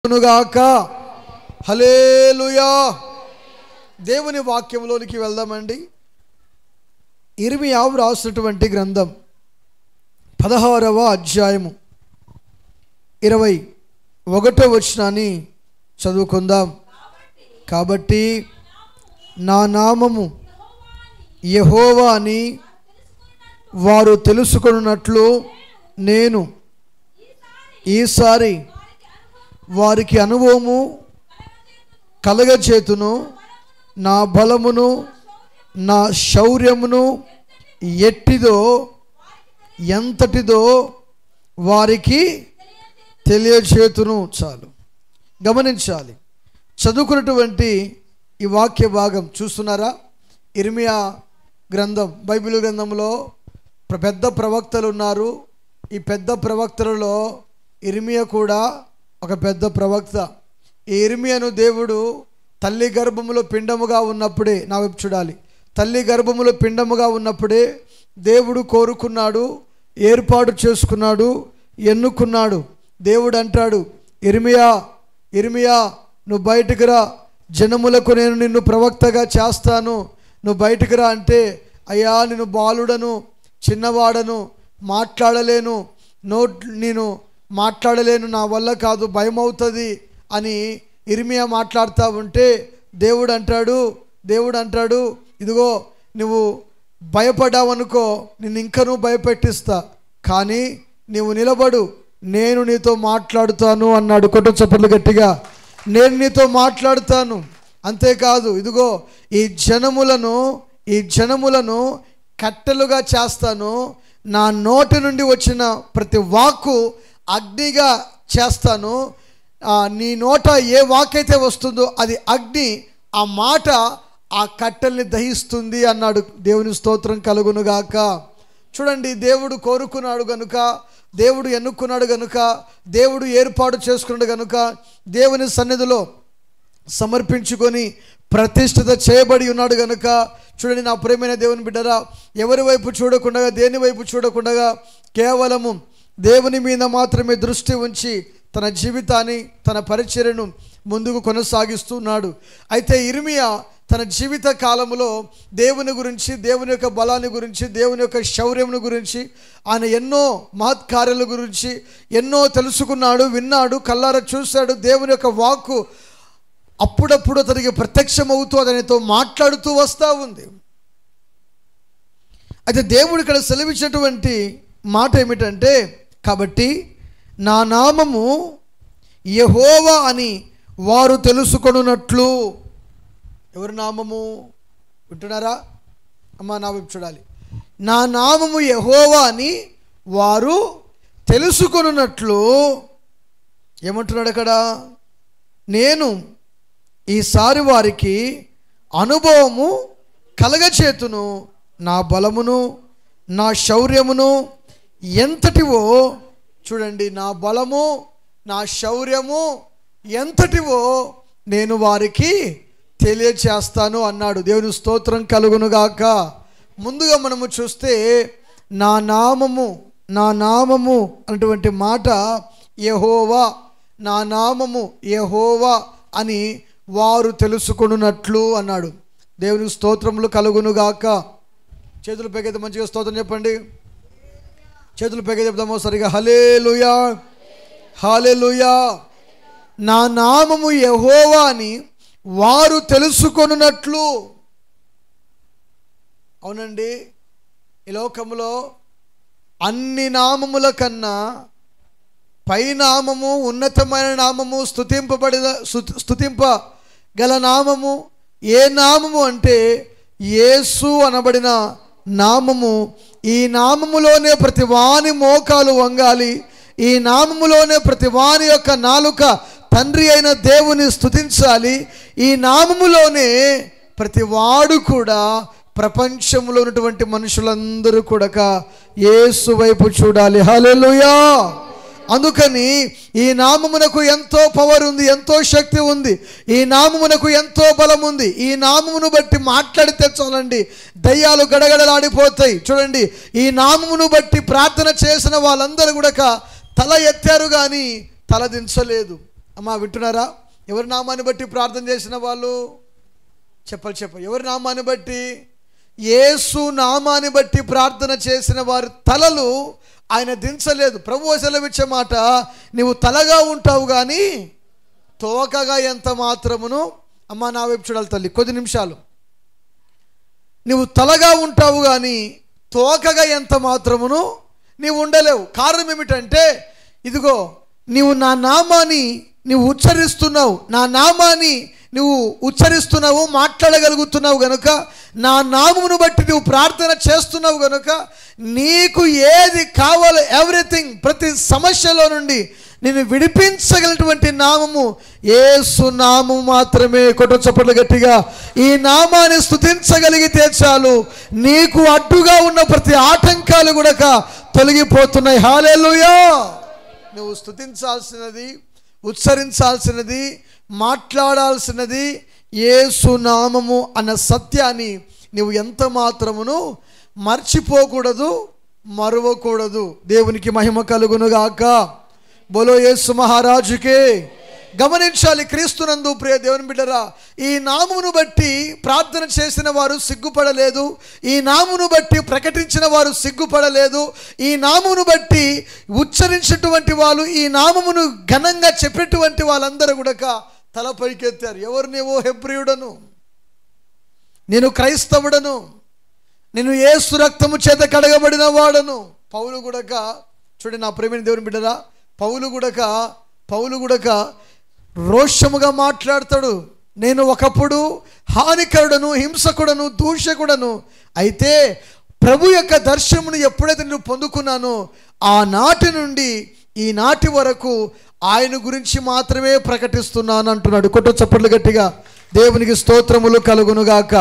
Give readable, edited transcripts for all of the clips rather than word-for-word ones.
గాక. హల్లెలూయా. దేవుని వాక్యంలోనికి వెళ్దామండి. ఇర్మియా రాసినటువంటి గ్రంథం 16వ అధ్యాయము 21వ వచనాన్ని చదువుకుందాం. కాబట్టి నా నామము యెహోవా అని వారు తెలుసుకొనున్నట్లు నేను ఈసారి వారికి అనుభవము కలగచేతును. నా బలమును నా శౌర్యమును ఎట్టిదో ఎంతటిదో వారికి తెలియచేతును. చాలు గమనించాలి. చదువుకున్నటువంటి ఈ వాక్య భాగం చూస్తున్నారా? ఇర్మియా గ్రంథం, బైబిల్ గ్రంథంలో పెద్ద ప్రవక్తలు ఉన్నారు. ఈ పెద్ద ప్రవక్తలలో ఇర్మియా కూడా ఒక పెద్ద ప్రవక్త. ఈ ఇర్మియాను దేవుడు తల్లి గర్భములో పిండముగా ఉన్నప్పుడే, నా వైపు చూడాలి, తల్లి గర్భములో పిండముగా ఉన్నప్పుడే దేవుడు కోరుకున్నాడు, ఏర్పాటు చేసుకున్నాడు, ఎన్నుకున్నాడు. దేవుడు అంటాడు, ఇర్మియా ఇర్మియా నువ్వు బయటికి రా, జనములకు నేను నిన్ను ప్రవక్తగా చేస్తాను, నువ్వు బయటికి రా అంటే, అయ్యా నేను బాలుడను, చిన్నవాడను, మాట్లాడలేను, నేను మాట్లాడలేను, నా వల్ల కాదు, భయం అవుతుంది అని ఇర్మియా మాట్లాడుతూ ఉంటే దేవుడు అంటాడు ఇదిగో నువ్వు భయపడ్డావనుకో, నిన్ను ఇంకా నువ్వు భయపెట్టిస్తా, కానీ నువ్వు నిలబడు, నేను నీతో మాట్లాడుతాను అన్నాడు. కొట్టు చప్పట్లు గట్టిగా. నేను నీతో మాట్లాడుతాను. అంతేకాదు, ఇదిగో ఈ జనములను కట్టెలుగా చేస్తాను, నా నోటి నుండి వచ్చిన ప్రతి వాక్కు అగ్నిగా చేస్తాను, నీ నోట ఏ వాకైతే వస్తుందో అది అగ్ని, ఆ మాట ఆ కట్టెల్ని దహిస్తుంది అన్నాడు. దేవుని స్తోత్రం కలుగునుగాక. చూడండి, దేవుడు కోరుకున్నాడు గనుక, దేవుడు ఎన్నుకున్నాడు గనుక, దేవుడు ఏర్పాటు చేసుకున్నాడు గనుక, దేవుని సన్నిధిలో సమర్పించుకొని ప్రతిష్ఠిత చేయబడి ఉన్నాడు గనుక, చూడండి నా ప్రియమైన దేవుని బిడ్డరా, ఎవరి వైపు చూడకుండా, దేని వైపు చూడకుండా కేవలము దేవుని మీద మాత్రమే దృష్టి ఉంచి తన జీవితాన్ని, తన పరిచర్యను ముందుకు కొనసాగిస్తున్నాడు. అయితే ఇర్మియా తన జీవిత కాలంలో దేవుని గురించి, దేవుని యొక్క బలాన్ని గురించి, దేవుని యొక్క శౌర్యమును గురించి, ఆయన ఎన్నో మహత్కార్యాల గురించి ఎన్నో తెలుసుకున్నాడు, విన్నాడు, కల్లారా చూశాడు. దేవుని యొక్క వాక్కు అప్పుడప్పుడు అతనికి ప్రత్యక్షమవుతూ అతనితో మాట్లాడుతూ వస్తూ ఉంది. అయితే దేవుడు ఇక్కడ సెలవిచ్చినటువంటి మాట ఏమిటంటే, కాబట్టి నా నామము యెహోవా అని వారు తెలుసుకొనున్నట్లు. ఎవరి నామము వింటున్నారా అమ్మా? నా వైపు చూడాలి. నా నామము యెహోవా అని వారు తెలుసుకొనున్నట్లు ఏమంటున్నాడు అక్కడ? నేను ఈసారి వారికి అనుభవము కలగచేతును, నా బలమును నా శౌర్యమును ఎంతటివో. చూడండి, నా బలము నా శౌర్యము ఎంతటివో నేను వారికి తెలియచేస్తాను అన్నాడు. దేవుని స్తోత్రం కలుగునుగాక. ముందుగా మనము చూస్తే నా నామము అన్నటువంటి మాట యెహోవా, నా నామము యెహోవా అని వారు తెలుసుకొనున్నట్లు అన్నాడు. దేవుని స్తోత్రములు కలుగునుగాక. చేతులు పైకైతే మంచిగా స్తోత్రం చెప్పండి. చేతులు పైకి చెప్దామో సరిగా. హల్లెలూయా హల్లెలూయా. నా నామము యెహోవా అని వారు తెలుసుకొనున్నట్లు. అవునండి, ఈ లోకములో అన్ని నామముల కన్నా పై నామము, ఉన్నతమైన నామము, స్తుతింపగల నామము ఏ నామము అంటే యేసు అనబడిన నామము. ఈ నామములోనే ప్రతి వాని మోకాలు వంగాలి, ఈ నామములోనే ప్రతి వాని యొక్క నాలుక తండ్రి అయిన దేవుని స్తుతించాలి, ఈ నామములోనే ప్రతి వాడు కూడా, ప్రపంచంలో ఉన్నటువంటి మనుషులందరూ కూడా యేసు వైపు చూడాలి. హల్లెలూయా. అందుకని ఈ నామమునకు ఎంతో పవర్ ఉంది, ఎంతో శక్తి ఉంది, ఈ నామమునకు ఎంతో బలం ఉంది. ఈ నామమును బట్టి మాట్లాడితే చాలండి, దయ్యాలు గడగడలాడిపోతాయి. చూడండి, ఈ నామమును బట్టి ప్రార్థన చేసిన వాళ్ళందరూ కూడా తల ఎత్తారు కానీ తల దించలేదు. అమ్మా వింటున్నారా? ఎవరి నామాన్ని బట్టి ప్రార్థన చేసిన వాళ్ళు చెప్పాలి. ఎవరి నామాన్ని బట్టి? యేసు నామాన్ని బట్టి ప్రార్థన చేసిన వారి తలలు ఆయన దించలేదు. ప్రభువు సెలవిచ్చే మాట, నీవు తలగా ఉంటావు కానీ తోకగా ఎంత మాత్రమును, అమ్మా నా వైపు చూడాలి తల్లి కొద్ది నిమిషాలు, నువ్వు తలగా ఉంటావు కానీ తోకగా ఎంత మాత్రమును నీవు ఉండలేవు. కారణం ఏమిటంటే, ఇదిగో నీవు నా నామాన్ని నువ్వు ఉచ్చరిస్తున్నావు, నా నామాన్ని నువ్వు ఉచ్చరిస్తున్నావు, మాట్లాడగలుగుతున్నావు గనుక, నా నామమును బట్టి నువ్వు ప్రార్థన చేస్తున్నావు గనుక, నీకు ఏది కావాలో ఎవ్రీథింగ్, ప్రతి సమస్యలో నుండి నేను విడిపించగలిగినటువంటి నామము యేసు నామము మాత్రమే. కొట్టు చప్పట్లు గట్టిగా. ఈ నామాన్ని స్తుతించగలిగితే చాలు, నీకు అడ్డుగా ఉన్న ప్రతి ఆటంకాలు కూడా తొలగిపోతున్నాయి. హల్లెలూయా. నువ్వు స్తుతించాల్సినది, ఉచ్చరించాల్సినది, మాట్లాడాల్సినది యేసు నామము అన్న సత్యాన్ని నువ్వు ఎంత మాత్రమును మర్చిపోకూడదు, మరువకూడదు. దేవునికి మహిమ కలుగునుగాక. బోలో యేసు మహారాజుకే. గమనించాలి, క్రీస్తునందు ప్రియ దేవుని బిడ్డరా, ఈ నామమును బట్టి ప్రార్థన చేసిన వారు సిగ్గుపడలేదు, ఈ నామమును బట్టి ప్రకటించిన వారు సిగ్గుపడలేదు, ఈ నామమును బట్టి ఉచ్చరించినటువంటి వాళ్ళు, ఈ నామమును ఘనంగా చెప్పేటువంటి వాళ్ళందరూ కూడా తల పైకెత్తారు. ఎవరు? నీవు హెబ్రీయుడను, నేను క్రైస్తవుడను, నేను యేసు రక్తము చేత కడగబడిన వాడను. పౌలు కూడా చూడండి నా ప్రేమైన దేవుని బిడ్డరా, పౌలు కూడా రోషముగా మాట్లాడతాడు. నేను ఒకప్పుడు హానికరుడను, హింసకుడను, దూషకుడను, అయితే ప్రభు యొక్క దర్శనమును ఎప్పుడైతే నేను పొందుకున్నానో ఆనాటి నుండి ఈనాటి వరకు ఆయన గురించి మాత్రమే ప్రకటిస్తున్నాను అంటున్నాడు. కొట్టు చప్పట్లు గట్టిగా. దేవునికి స్తోత్రములు కలుగునుగాక.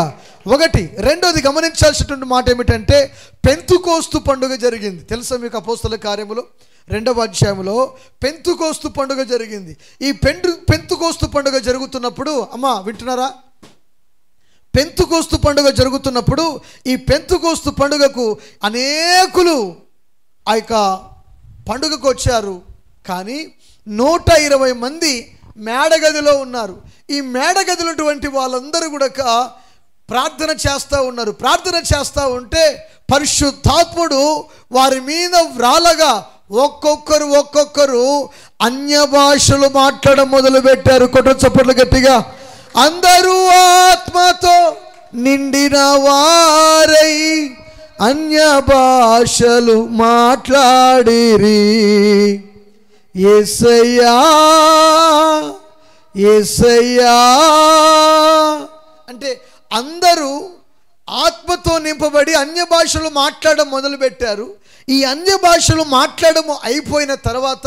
ఒకటి. రెండోది గమనించాల్సినటువంటి మాట ఏమిటంటే, పెంతుకోస్తు పండుగ జరిగింది. తెలుసా మీకు? అపోస్తల కార్యములు 2వ అధ్యాయంలో పెంతుకోస్తు పండుగ జరిగింది. ఈ పెంతుకోస్తు పండుగ జరుగుతున్నప్పుడు, అమ్మా వింటున్నారా? పెంతుకోస్తు పండుగ జరుగుతున్నప్పుడు ఈ పెంతుకోస్తు పండుగకు అనేకులు ఆ యొక్క పండుగకు వచ్చారు. కానీ 120 మంది మేడగదిలో ఉన్నారు. ఈ మేడగదిలో ఉన్నటువంటి వాళ్ళందరూ కూడా ప్రార్థన చేస్తూ ఉన్నారు. ప్రార్థన చేస్తూ ఉంటే పరిశుద్ధాత్ముడు వారి మీద వ్రాలగా ఒక్కొక్కరు అన్య భాషలు మాట్లాడడం మొదలు పెట్టారు. కొట్టు చప్పట్లు గట్టిగా. అందరూ ఆత్మతో నిండిన వారై అన్య భాషలు మాట్లాడిరి. యేసయ్యా యేసయ్యా అంటే అందరూ ఆత్మతో నింపబడి అన్య భాషలు మాట్లాడడం మొదలుపెట్టారు. ఈ అన్య భాషలు మాట్లాడము అయిపోయిన తర్వాత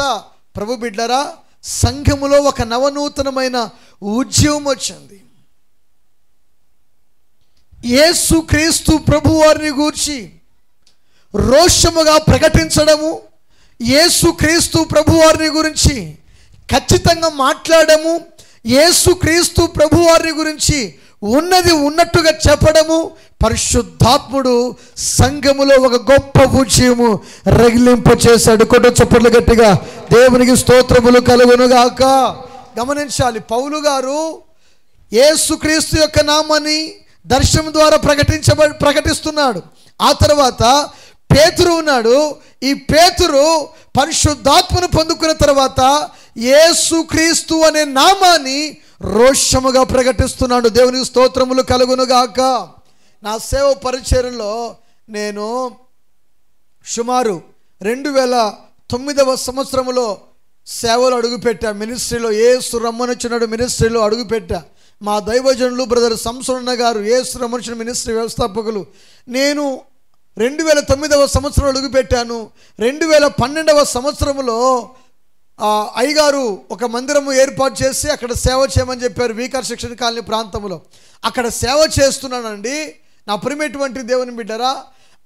ప్రభు బిడ్డరా, సంఘములో ఒక నవనూతనమైన ఉద్యమం వచ్చింది. యేసు క్రీస్తు ప్రభు వారిని గూర్చి రోషముగా ప్రకటించడము, యేసు క్రీస్తు ప్రభు వారిని గురించి ఖచ్చితంగా మాట్లాడము, యేసు క్రీస్తు ప్రభు వారిని గురించి ఉన్నది ఉన్నట్టుగా చెప్పడము, పరిశుద్ధాత్ముడు సంఘములో ఒక గొప్ప ఉద్యమము రగిలింప చేశాడు. కొట్టు చప్పట్లు గట్టిగా. దేవునికి స్తోత్రములు కలుగునుగాక. గమనించాలి, పౌలు గారు యేసుక్రీస్తు యొక్క నామాన్ని దర్శనం ద్వారా ప్రకటిస్తున్నాడు. ఆ తర్వాత పేతురు ఉన్నాడు. ఈ పేతురు పరిశుద్ధాత్మను పొందుకున్న తర్వాత యేసుక్రీస్తు అనే నామాన్ని రోషముగా ప్రకటిస్తున్నాడు. దేవునికి స్తోత్రములు కలుగునుగాక. నా సేవ పరిచర్యలో నేను సుమారు 2009వ సంవత్సరంలో సేవలు అడుగుపెట్టా. మినిస్ట్రీలో యేసు రమ్మనొచ్చినాడు మినిస్ట్రీలో అడుగుపెట్టా. మా దైవజనులు బ్రదర్ సంసోన్న గారు యేసు రమ్మనొచ్చిన మినిస్ట్రీ వ్యవస్థాపకులు. నేను 2009వ సంవత్సరం అడుగుపెట్టాను. 2012వ సంవత్సరంలో అయ్యగారు ఒక మందిరము ఏర్పాటు చేసి అక్కడ సేవ చేయమని చెప్పారు. వీకార్ శిక్షణ కాలనీ ప్రాంతంలో అక్కడ సేవ చేస్తున్నానండి. నా ప్రియమైనటువంటి దేవుని బిడ్డరా,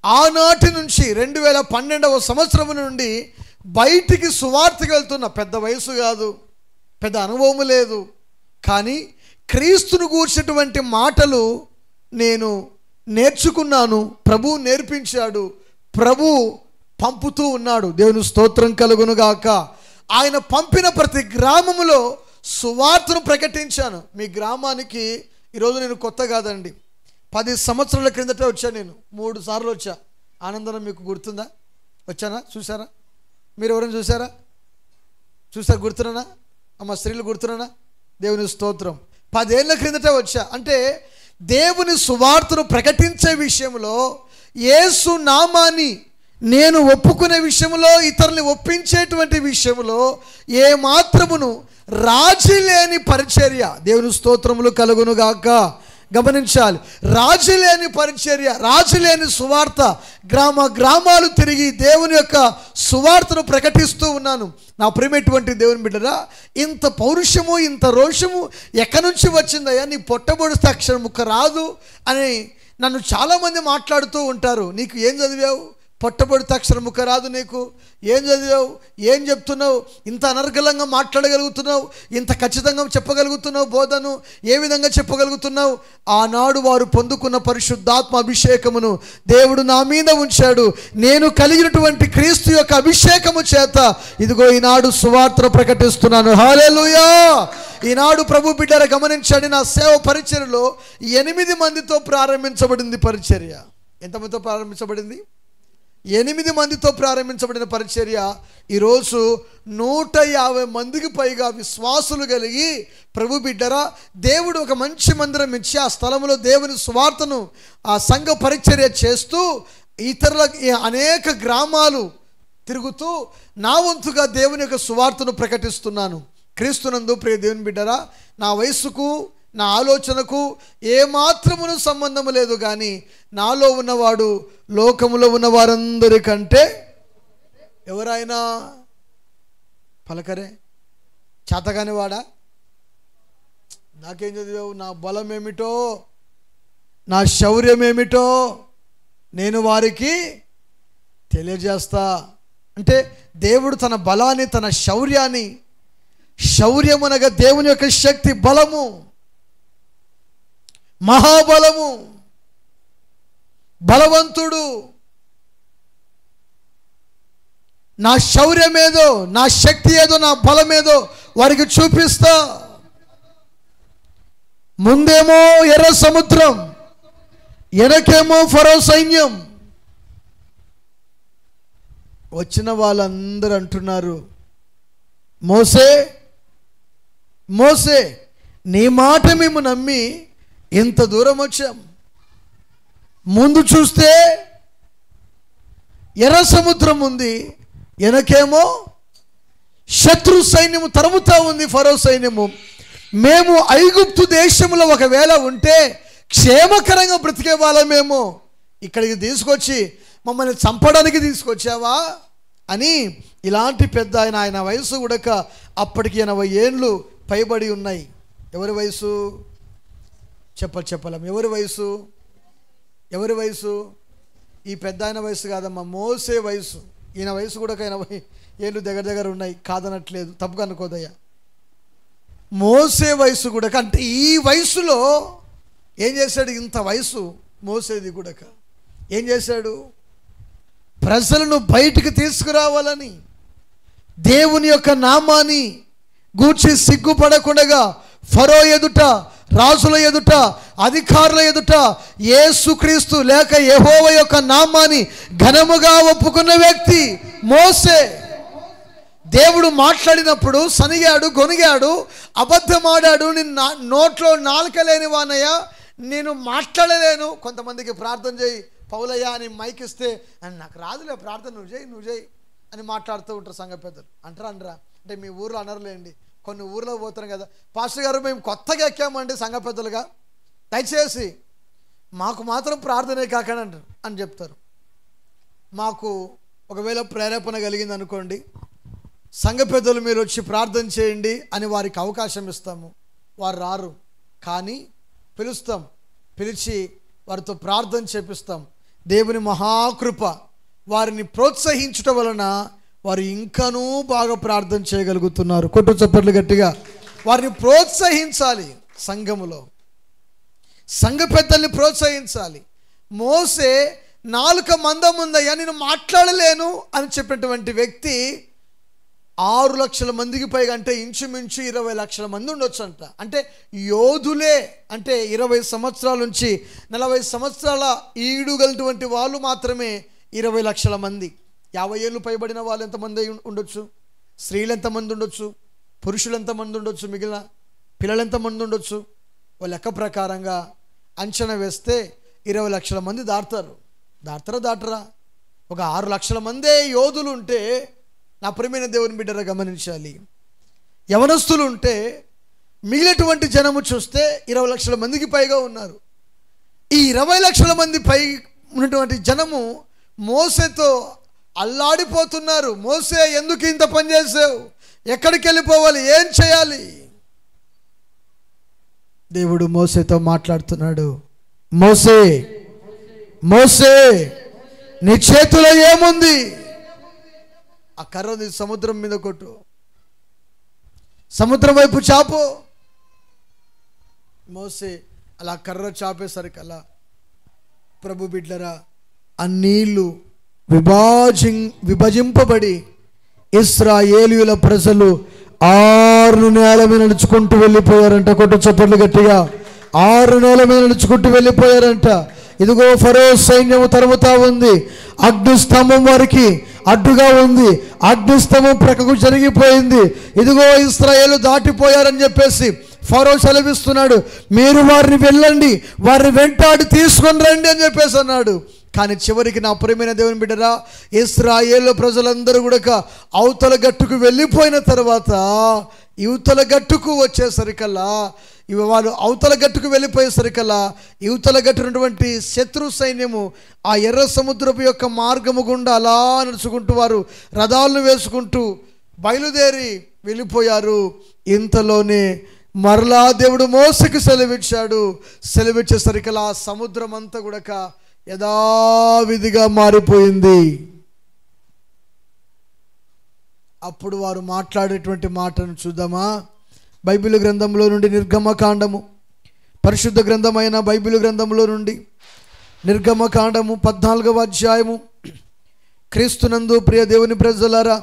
ఆనాటి నుంచి 2012వ సంవత్సరం నుండి బయటికి సువార్తకి వెళ్తున్న, పెద్ద వయసు కాదు, పెద్ద అనుభవం లేదు, కానీ క్రీస్తును గూర్చినటువంటి మాటలు నేను నేర్చుకున్నాను. ప్రభు నేర్పించాడు, ప్రభు పంపుతూ ఉన్నాడు. దేవుని స్తోత్రం కలుగునుగాక. ఆయన పంపిన ప్రతి గ్రామములో సువార్తను ప్రకటించాను. మీ గ్రామానికి ఈరోజు నేను కొత్త కాదండి, 10 సంవత్సరాల క్రిందటే వచ్చాను. నేను 3 సార్లు వచ్చా. ఆనందం మీకు గుర్తుందా? వచ్చానా? చూసారా? మీరు ఎవరైనా చూసారా? గుర్తున్నానా? అమ్మ స్త్రీలు గుర్తున్నానా? దేవుని స్తోత్రం. 10 ఏళ్ల క్రిందటే వచ్చా. అంటే దేవుని సువార్తను ప్రకటించే విషయంలో, యేసు నామాన్ని నేను ఒప్పుకునే విషయంలో, ఇతరుల్ని ఒప్పించేటువంటి విషయంలో ఏ మాత్రమును రాజీ లేని పరిచర్య. దేవుని స్తోత్రములు కలుగును గాక. గమనించాలి, రాజీ లేని పరిచర్య, రాజీ లేని సువార్త. గ్రామాలు తిరిగి దేవుని యొక్క సువార్తను ప్రకటిస్తూ ఉన్నాను. నా ప్రియమైనటువంటి దేవుని బిడ్డరా, ఇంత పౌరుషము, ఇంత రోషము ఎక్కడి నుంచి వచ్చిందయ్యా? నీ పొట్టబొడిస్తే అక్షరం ముక్క రాదు అని నన్ను చాలామంది మాట్లాడుతూ ఉంటారు. నీకు ఏం చదివావు? పొట్టబొడితే అక్షరం ముక్క రాదు. నీకు ఏం చదివావు? ఏం చెప్తున్నావు? ఇంత అనర్గళంగా మాట్లాడగలుగుతున్నావు, ఇంత ఖచ్చితంగా చెప్పగలుగుతున్నావు, బోధను ఏ విధంగా చెప్పగలుగుతున్నావు? ఆనాడు వారు పొందుకున్న పరిశుద్ధాత్మ అభిషేకమును దేవుడు నా మీద ఉంచాడు. నేను కలిగినటువంటి క్రీస్తు యొక్క అభిషేకము చేత ఇదిగో ఈనాడు సువార్త ప్రకటిస్తున్నాను. హల్లెలూయా. ఈనాడు ప్రభు బిడ్డల గమనించండి, నా సేవ పరిచర్యలో 8 మందితో ప్రారంభించబడింది పరిచర్య. ఎంతమందితో ప్రారంభించబడింది? 8 మందితో ప్రారంభించబడిన పరిచర్య ఈరోజు 150 మందికి పైగా విశ్వాసులు కలిగి, ప్రభు బిడ్డరా, దేవుడు ఒక మంచి మందిరం ఇచ్చి ఆ స్థలంలో దేవుని సువార్తను ఆ సంఘ పరిచర్య చేస్తూ ఇతరుల అనేక గ్రామాలు తిరుగుతూ నా వంతుగా దేవుని యొక్క సువార్తను ప్రకటిస్తున్నాను. క్రీస్తునందు ప్రియ దేవుని బిడ్డరా, నా వయస్సుకు నా ఆలోచనకు ఏమాత్రమును సంబంధము లేదు, కానీ నాలో ఉన్నవాడు లోకములో ఉన్న వారందరికంటే ఎవరైనా పలకరే చేతగాని వాడా? నాకేం చదివావు? నా బలం ఏమిటో, నా శౌర్యం ఏమిటో నేను వారికి తెలియజేస్తా. అంటే దేవుడు తన బలాన్ని, తన శౌర్యమనగా దేవుని యొక్క శక్తి, బలము, మహాబలము, బలవంతుడు, నా శౌర్యమేదో, నా శక్తి ఏదో, నా బలమేదో వారికి చూపిస్తా. ముందేమో ఎర్ర సముద్రం, వెనకేమో ఫరో సైన్యం. వచ్చిన వాళ్ళందరూ అంటున్నారు, మోసే నీ మాట మేము నమ్మి ఇంత దూరం వచ్చాం. ముందు చూస్తే ఎర్ర సముద్రం ఉంది, వెనకేమో శత్రు సైన్యము తరుముతా ఉంది, ఫరో సైన్యము. మేము ఐగుప్తు దేశంలో ఒకవేళ ఉంటే క్షేమకరంగా బ్రతికే వాళ్ళమేమో, ఇక్కడికి తీసుకొచ్చి మమ్మల్ని చంపడానికి తీసుకొచ్చావా అని ఇలాంటి పెద్ద ఆయన వయసు ఉడక అప్పటికి 80 ఏండ్లు పైబడి ఉన్నాయి. ఎవరి వయసు? చెప్పలేం. ఎవరి వయసు? ఈ పెద్ద ఆయన వయసు కాదమ్మా, మోసే వయసు. ఈయన వయసు కూడా 80 ఏళ్ళు దగ్గర ఉన్నాయి, కాదనట్లేదు, తప్పుగా అనుకోదయ్యా. మోసే వయసు కూడా, అంటే ఈ వయసులో ఏం చేశాడు? ఇంత వయసు మోసేది కూడా ఏం చేశాడు? ప్రజలను బయటికి తీసుకురావాలని దేవుని యొక్క నామాన్ని గూర్చి సిగ్గుపడకుండా ఫరో ఎదుట, రాజుల ఎదుట, అధికారుల ఎదుట యేసుక్రీస్తు లేక యెహోవా యొక్క నామాన్ని ఘనముగా ఒప్పుకున్న వ్యక్తి మోసే. దేవుడు మాట్లాడినప్పుడు సనిగాడు, గొనిగాడు, అబద్ధమాడాడు. నేను నోట్లో నాలుక లేని వానయ్యా, నేను మాట్లాడలేను. కొంతమందికి ప్రార్థన చేయి పౌలయ్య అని మైక్ ఇస్తే, నాకు రాదులే ప్రార్థన, నువ్వు చేయి అని మాట్లాడుతూ ఉంటారు సంఘ పెద్దలు. అనరా అంటే మీ ఊర్లో అనరులేండి, కొన్ని ఊర్లో పోతారు కదా, పాస్టర్ గారు మేము కొత్తగా ఎక్కామండి సంఘ పెద్దలుగా, దయచేసి మాకు మాత్రం ప్రార్థనే కాకండి అని చెప్తారు. మాకు ఒకవేళ ప్రేరేపణ కలిగింది అనుకోండి, సంఘ పెద్దలు మీరు వచ్చి ప్రార్థన చేయండి అని వారికి అవకాశం ఇస్తాము. వారు రారు, కానీ పిలుస్తాం, పిలిచి వారితో ప్రార్థన చేపిస్తాం. దేవుని మహాకృప వారిని ప్రోత్సహించటం వలన వారు ఇంకనూ బాగా ప్రార్థన చేయగలుగుతున్నారు. కొట్టు చప్పట్లు గట్టిగా. వారిని ప్రోత్సహించాలి, సంఘములో సంఘ పెద్దల్ని ప్రోత్సహించాలి. మోసే నాలుక మందం ఉందయ్యా, నేను మాట్లాడలేను అని చెప్పినటువంటి వ్యక్తి 6 లక్షల మందికి పైగా, అంటే ఇంచుమించు 20 లక్షల మంది ఉండొచ్చు అంట. అంటే యోధులే, అంటే 20 సంవత్సరాల నుంచి 40 సంవత్సరాల ఈడుగలటువంటి వాళ్ళు మాత్రమే 20 లక్షల మంది. 50 ఏళ్ళు పైబడిన వాళ్ళు ఎంతమంది ఉండొచ్చు? స్త్రీలు ఎంతమంది ఉండొచ్చు? పురుషులు ఎంతమంది ఉండొచ్చు? మిగిలిన పిల్లలు ఎంతమంది ఉండొచ్చు? వాళ్ళ లెక్క ప్రకారంగా అంచనా వేస్తే 20 లక్షల మంది దాటరా? ఒక 6 లక్షల మందే యోధులు ఉంటే, నా ప్రియమైన దేవుని బిడ్డరా గమనించాలి, యవనస్తులు ఉంటే మిగిలినటువంటి జనము చూస్తే 20 లక్షల మందికి పైగా ఉన్నారు. ఈ 20 లక్షల మంది పై ఉన్నటువంటి జనము మోసేతో అల్లాడిపోతున్నారు. మోసే, ఎందుకు ఇంత పని చేసావు? ఎక్కడికి వెళ్ళిపోవాలి? ఏం చేయాలి? దేవుడు మోసేతో మాట్లాడుతున్నాడు. మోసే నీ చేతిలో ఏముంది? ఆ కర్రని సముద్రం మీద కొట్టు, సముద్రం వైపు చాపు. మోసే అలా కర్ర చాపేసరికి అలా ప్రభు బిడ్డరా ఆ నీళ్లు విభజింపబడి ఇశ్రాయేలీయుల ప్రజలు 6 నేల మీద నడుచుకుంటూ వెళ్ళిపోయారంట. కొట్టు చప్పట్లు గట్టిగా. 6 నేల మీద నడుచుకుంటూ వెళ్ళిపోయారంట. ఇదిగో ఫరో సైన్యము తరుముతా ఉంది. అగ్నిస్తంభం వారికి అడ్డుగా ఉంది. అగ్నిస్తంభం ప్రక్కకు జరిగిపోయింది. ఇదిగో ఇశ్రాయేలు దాటిపోయారని చెప్పేసి ఫరో సెలవిస్తున్నాడు. మీరు వారిని వెళ్ళండి, వారిని వెంటాడి తీసుకొని రండి అని చెప్పేసి అన్నాడు. కానీ చివరికి నా ప్రియమైన దేవుని బిడ్డరా, ఇశ్రాయేలు ప్రజలందరూ కూడా అవతల గట్టుకు వెళ్ళిపోయిన తర్వాత యువతల గట్టుకు వచ్చేసరికల్లా, వాళ్ళు అవతల గట్టుకు వెళ్ళిపోయేసరికల్లా యువతల గట్టునటువంటి శత్రు సైన్యము ఆ ఎర్ర సముద్రపు యొక్క మార్గము గుండా అలా నడుచుకుంటూ వారు రథాలను వేసుకుంటూ బయలుదేరి వెళ్ళిపోయారు. ఇంతలోనే మరలా దేవుడు మోసకి సెలవిచ్చాడు. సెలవిచ్చేసరికల్లా ఆ సముద్రం అంతా కూడా యథావిధిగా మారిపోయింది. అప్పుడు వారు మాట్లాడేటువంటి మాటను చూద్దామా? బైబిల్ గ్రంథంలో నుండి నిర్గమకాండము, పరిశుద్ధ గ్రంథమైన బైబిల్ గ్రంథంలో నుండి నిర్గమకాండము 14వ అధ్యాయము. క్రీస్తునందు ప్రియ దేవుని ప్రజలారా,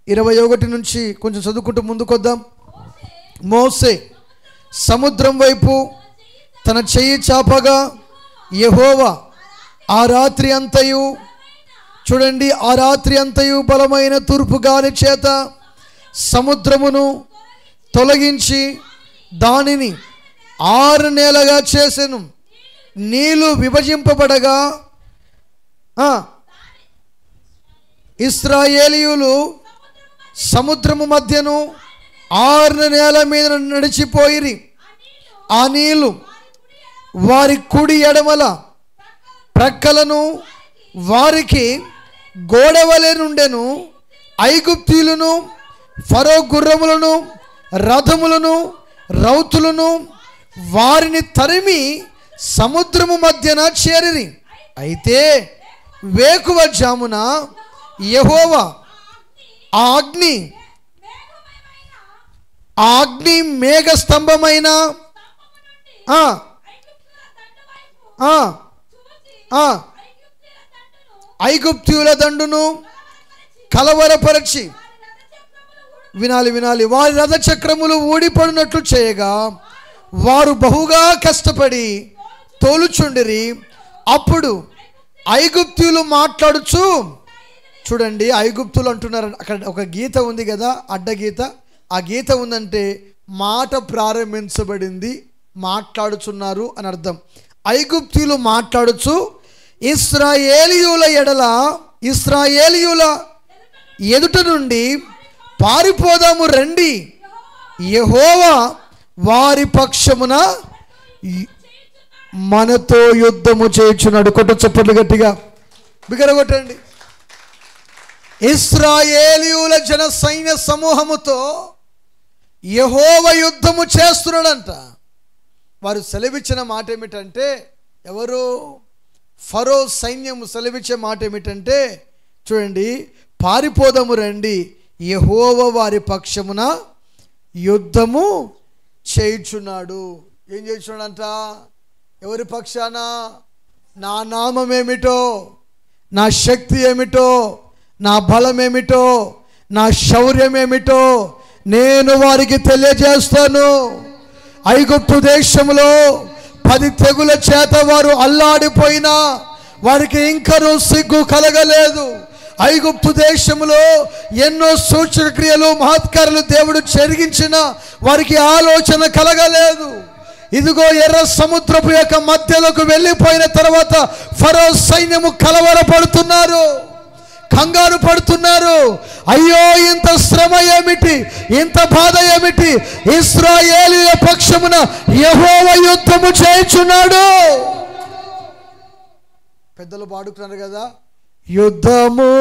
21 నుంచి కొంచెం చదువుకుంటూ ముందుకొద్దాం. మోసే సముద్రం వైపు తన చెయ్యి చాపగా యెహోవా ఆ రాత్రి అంతయు, చూడండి, ఆ రాత్రి అంతయు బలమైన తూర్పు గాలి చేత సముద్రమును తొలగించి దానిని 6 నేలగా చేసెను. నీళ్లు విభజింపబడగా ఇశ్రాయేలీయులు సముద్రము మధ్యను 6 నేల మీద నడిచిపోయిరి. ఆ నీళ్లు వారి కుడి ఎడమల ప్రక్కలను వారికి గోడవలే నుండెను. ఐగుప్తీయులను, ఫరో గుర్రములను, రథములను, రౌతులను వారిని తరిమి సముద్రము మధ్యన చేరిరి. అయితే వేకువ జామున యెహోవా ఆ అగ్ని మేఘ స్తంభమైన ఐగుప్తీయుల దండును కలవరపరచి, వినాలి, వారి రథ చక్రములు ఊడిపడినట్లు చేయగా వారు బహుగా కష్టపడి తోలుచుండిరి. అప్పుడు ఐగుప్తీయులు మాట్లాడుచు, చూడండి, ఐగుప్తులు అంటున్నారు. అక్కడ ఒక గీత ఉంది కదా, అడ్డగీత. ఆ గీత ఉందంటే మాట ప్రారంభించబడింది, మాట్లాడుచున్నారు అని అర్థం. ఐగుప్తీయులు మాట్లాడుచు ఇశ్రాయేలీయుల ఎదుట నుండి పారిపోదాము రండి, యెహోవా వారి పక్షమున మనతో యుద్ధము చేయుచున్నాడు. కొట్టు చప్పట్లు గట్టిగా, బిగరగొట్టండి. ఇశ్రాయేలీయుల జన సైన్య సమూహముతో యెహోవా యుద్ధము చేస్తున్నాడంట. వారు సెలవిచ్చిన మాట ఏమిటంటే, ఎవరు? ఫరో సైన్యము సెలవిచ్చే మాట ఏమిటంటే, చూడండి, పారిపోదాము రండి, యెహోవా వారి పక్షమున యుద్ధము చేయుచున్నాడు. ఏం చేయుచున్నాడంట? ఎవరి పక్షాన? నా నామం ఏమిటో, నా శక్తి ఏమిటో, నా బలం ఏమిటో, నా శౌర్యం ఏమిటో నేను వారికి తెలియజేస్తాను. ఐగుప్తు దేశంలో 10 తెగుల చేత వారు అల్లాడిపోయినా వారికి ఇంకనూ సిగ్గు కలగలేదు. ఐగుప్తు దేశంలో ఎన్నో సూచక క్రియలు మహత్కారాలు దేవుడు జరిగించిన వారికి ఆలోచన కలగలేదు. ఇదిగో ఎర్ర సముద్రపు యొక్క మధ్యలోకి వెళ్ళిపోయిన తర్వాత ఫరో సైన్యము కలవరపడుతున్నారు, కంగారు పడుతున్నారు. అయ్యో, ఇంత శ్రమ ఏమిటి, ఇంత బాధ ఏమిటి? ఇశ్రాయేలీయుల పక్షమున యెహోవా యుద్ధము చేయుచున్నాడు. పెద్దలు పాడుకున్నారు కదా, యుద్ధము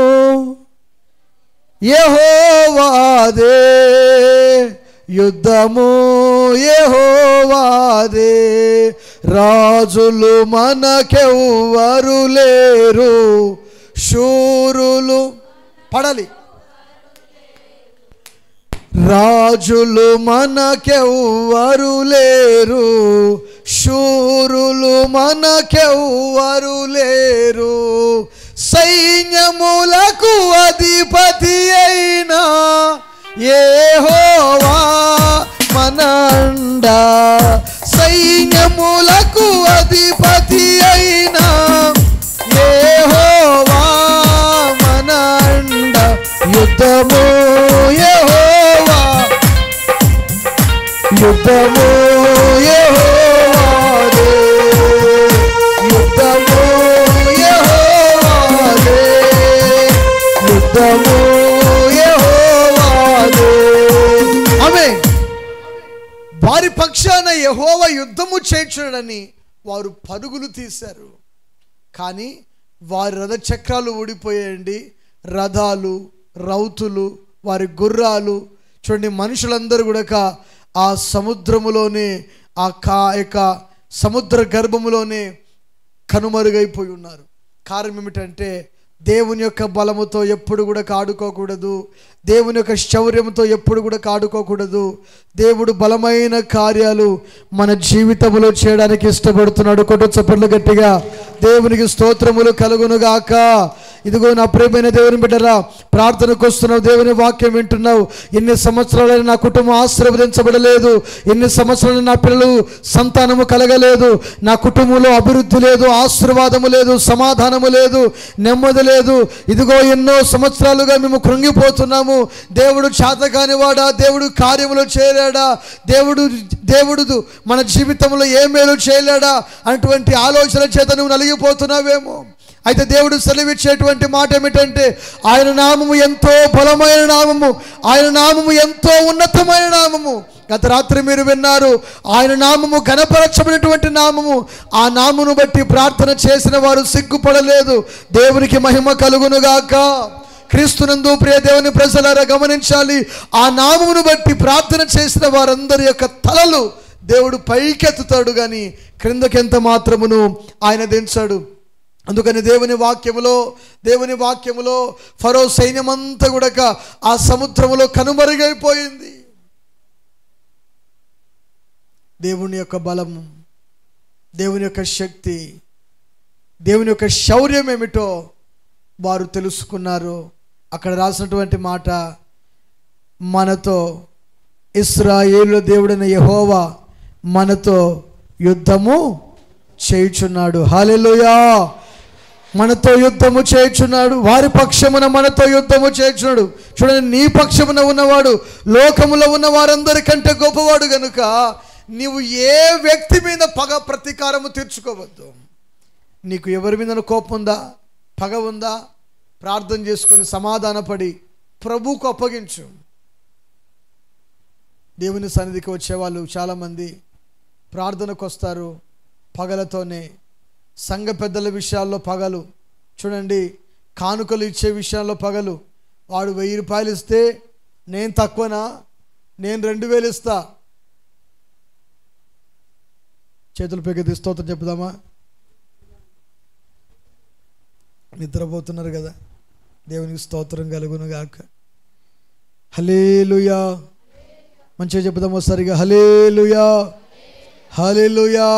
యెహోవాదే, యుద్ధము యెహోవాదే, రాజులు మనకెవ్వరు లేరు, శూరులు పడాలి, రాజులు మనకెవ్వరు లేరు, శూరులు మనకెవ్వరు లేరు, సైన్యములకు అధిపతి అయినా యెహోవా మన అండ, సైన్యములకు అధిపతి అయినా యెహోవా మన అండ, యుద్ధము యెహోవా, యుద్ధము యెహోవాదే, యుద్ధము యెహోవాదే, యుద్ధము యెహోవాదే. ఆమేన్. వారి పక్షాన యెహోవా యుద్ధము చేయుచున్నాడని వారు పరుగులు తీశారు. కానీ వారి రథ చక్రాలు ఊడిపోయాయండి. రథాలు, రౌతులు, వారి గుర్రాలు చూడండి, మనుషులందరూ కూడా ఆ సముద్రములోనే, ఆ యొక్క సముద్ర గర్భములోనే కనుమరుగైపోయి ఉన్నారు. కారణం ఏమిటంటే దేవుని యొక్క బలముతో ఎప్పుడు కూడా ఆడుకోకూడదు, దేవుని యొక్క శౌర్యంతో ఎప్పుడు కూడా ఆడుకోకూడదు. దేవుడు బలమైన కార్యాలు మన జీవితంలో చేయడానికి ఇష్టపడుతున్నాడు. కొట్టు చప్పట్లు గట్టిగా దేవునికి స్తోత్రములు కలుగునుగాక. ఇదిగో నా ప్రియమైన దేవుని బిడ్డరా, ప్రార్థనకు వస్తున్నావు, దేవుని వాక్యం వింటున్నావు. ఎన్ని సంవత్సరాలైనా నా కుటుంబం ఆశీర్వదించబడలేదు, ఎన్ని సంవత్సరాలు నా పిల్లలు సంతానము కలగలేదు, నా కుటుంబంలో అభివృద్ధి లేదు, ఆశీర్వాదము లేదు, సమాధానము లేదు, నెమ్మది లేదు. ఇదిగో ఎన్నో సంవత్సరాలుగా మేము కృంగిపోతున్నాము. దేవుడు చేతకానివాడా, దేవుడు కార్యములో చేయలేడా, దేవుడు మన జీవితంలో ఏ మేలు చేయలేడా అటువంటి ఆలోచన చేత నువ్వు నలిగిపోతున్నావేమో. అయితే దేవుడు సెలవిచ్చేటువంటి మాట ఏమిటంటే, ఆయన నామము ఎంతో బలమైన నామము, ఆయన నామము ఎంతో ఉన్నతమైన నామము. గత రాత్రి మీరు విన్నారు, ఆయన నామము ఘనపరచబడినటువంటి నామము. ఆ నామమును బట్టి ప్రార్థన చేసిన వారు సిగ్గుపడలేదు. దేవునికి మహిమ కలుగునుగాక. క్రీస్తునందు ప్రియ దేవుని ప్రజలారా గమనించాలి, ఆ నామమును బట్టి ప్రార్థన చేసిన వారందరి యొక్క తలలు దేవుడు పైకెత్తుతాడు, కానీ క్రిందకెంత మాత్రమును ఆయన దించాడు. అందుకని దేవుని వాక్యములో ఫరో సైన్యమంతా కూడా ఆ సముద్రములో కనుమరుగైపోయింది. దేవుని యొక్క బలము, దేవుని యొక్క శక్తి, దేవుని యొక్క శౌర్యం ఏమిటో వారు తెలుసుకున్నారు. అక్కడ రాసినటువంటి మాట, మనతో ఇశ్రాయేలు దేవుడైన యెహోవా మనతో యుద్ధము చేయుచున్నాడు. హల్లెలూయా. మనతో యుద్ధము చేయుచున్నాడు, వారి పక్షమున మనతో యుద్ధము చేయుచున్నాడు. చూడండి, నీ పక్షమున ఉన్నవాడు లోకములో ఉన్న వారందరికంటే గొప్పవాడు గనుక నీవు ఏ వ్యక్తి మీద పగ ప్రతీకారము తీర్చుకోవద్దు. నీకు ఎవరి మీద కోపం ఉందా, పగ ఉందా, ప్రార్థన చేసుకొని సమాధానపడి ప్రభువుకు అప్పగించు. దేవుని సన్నిధికి వచ్చేవాళ్ళు చాలామంది ప్రార్థనకు వస్తారు పగలతోనే. సంఘ పెద్దల విషయాల్లో పగలు, చూడండి, కానుకలు ఇచ్చే విషయాల్లో పగలు. వాడు 1000 రూపాయలు ఇస్తే నేను తక్కువనా, నేను 2000 ఇస్తా. చేతులు పెగది స్తోత్రం చెప్పుదామా? నిద్రపోతున్నారు కదా, దేవునికి స్తోత్రం కలుగును గాక. హల్లెలూయా. మంచిగా చెప్పుదామో సరిగా, హల్లెలూయా, హల్లెలూయా.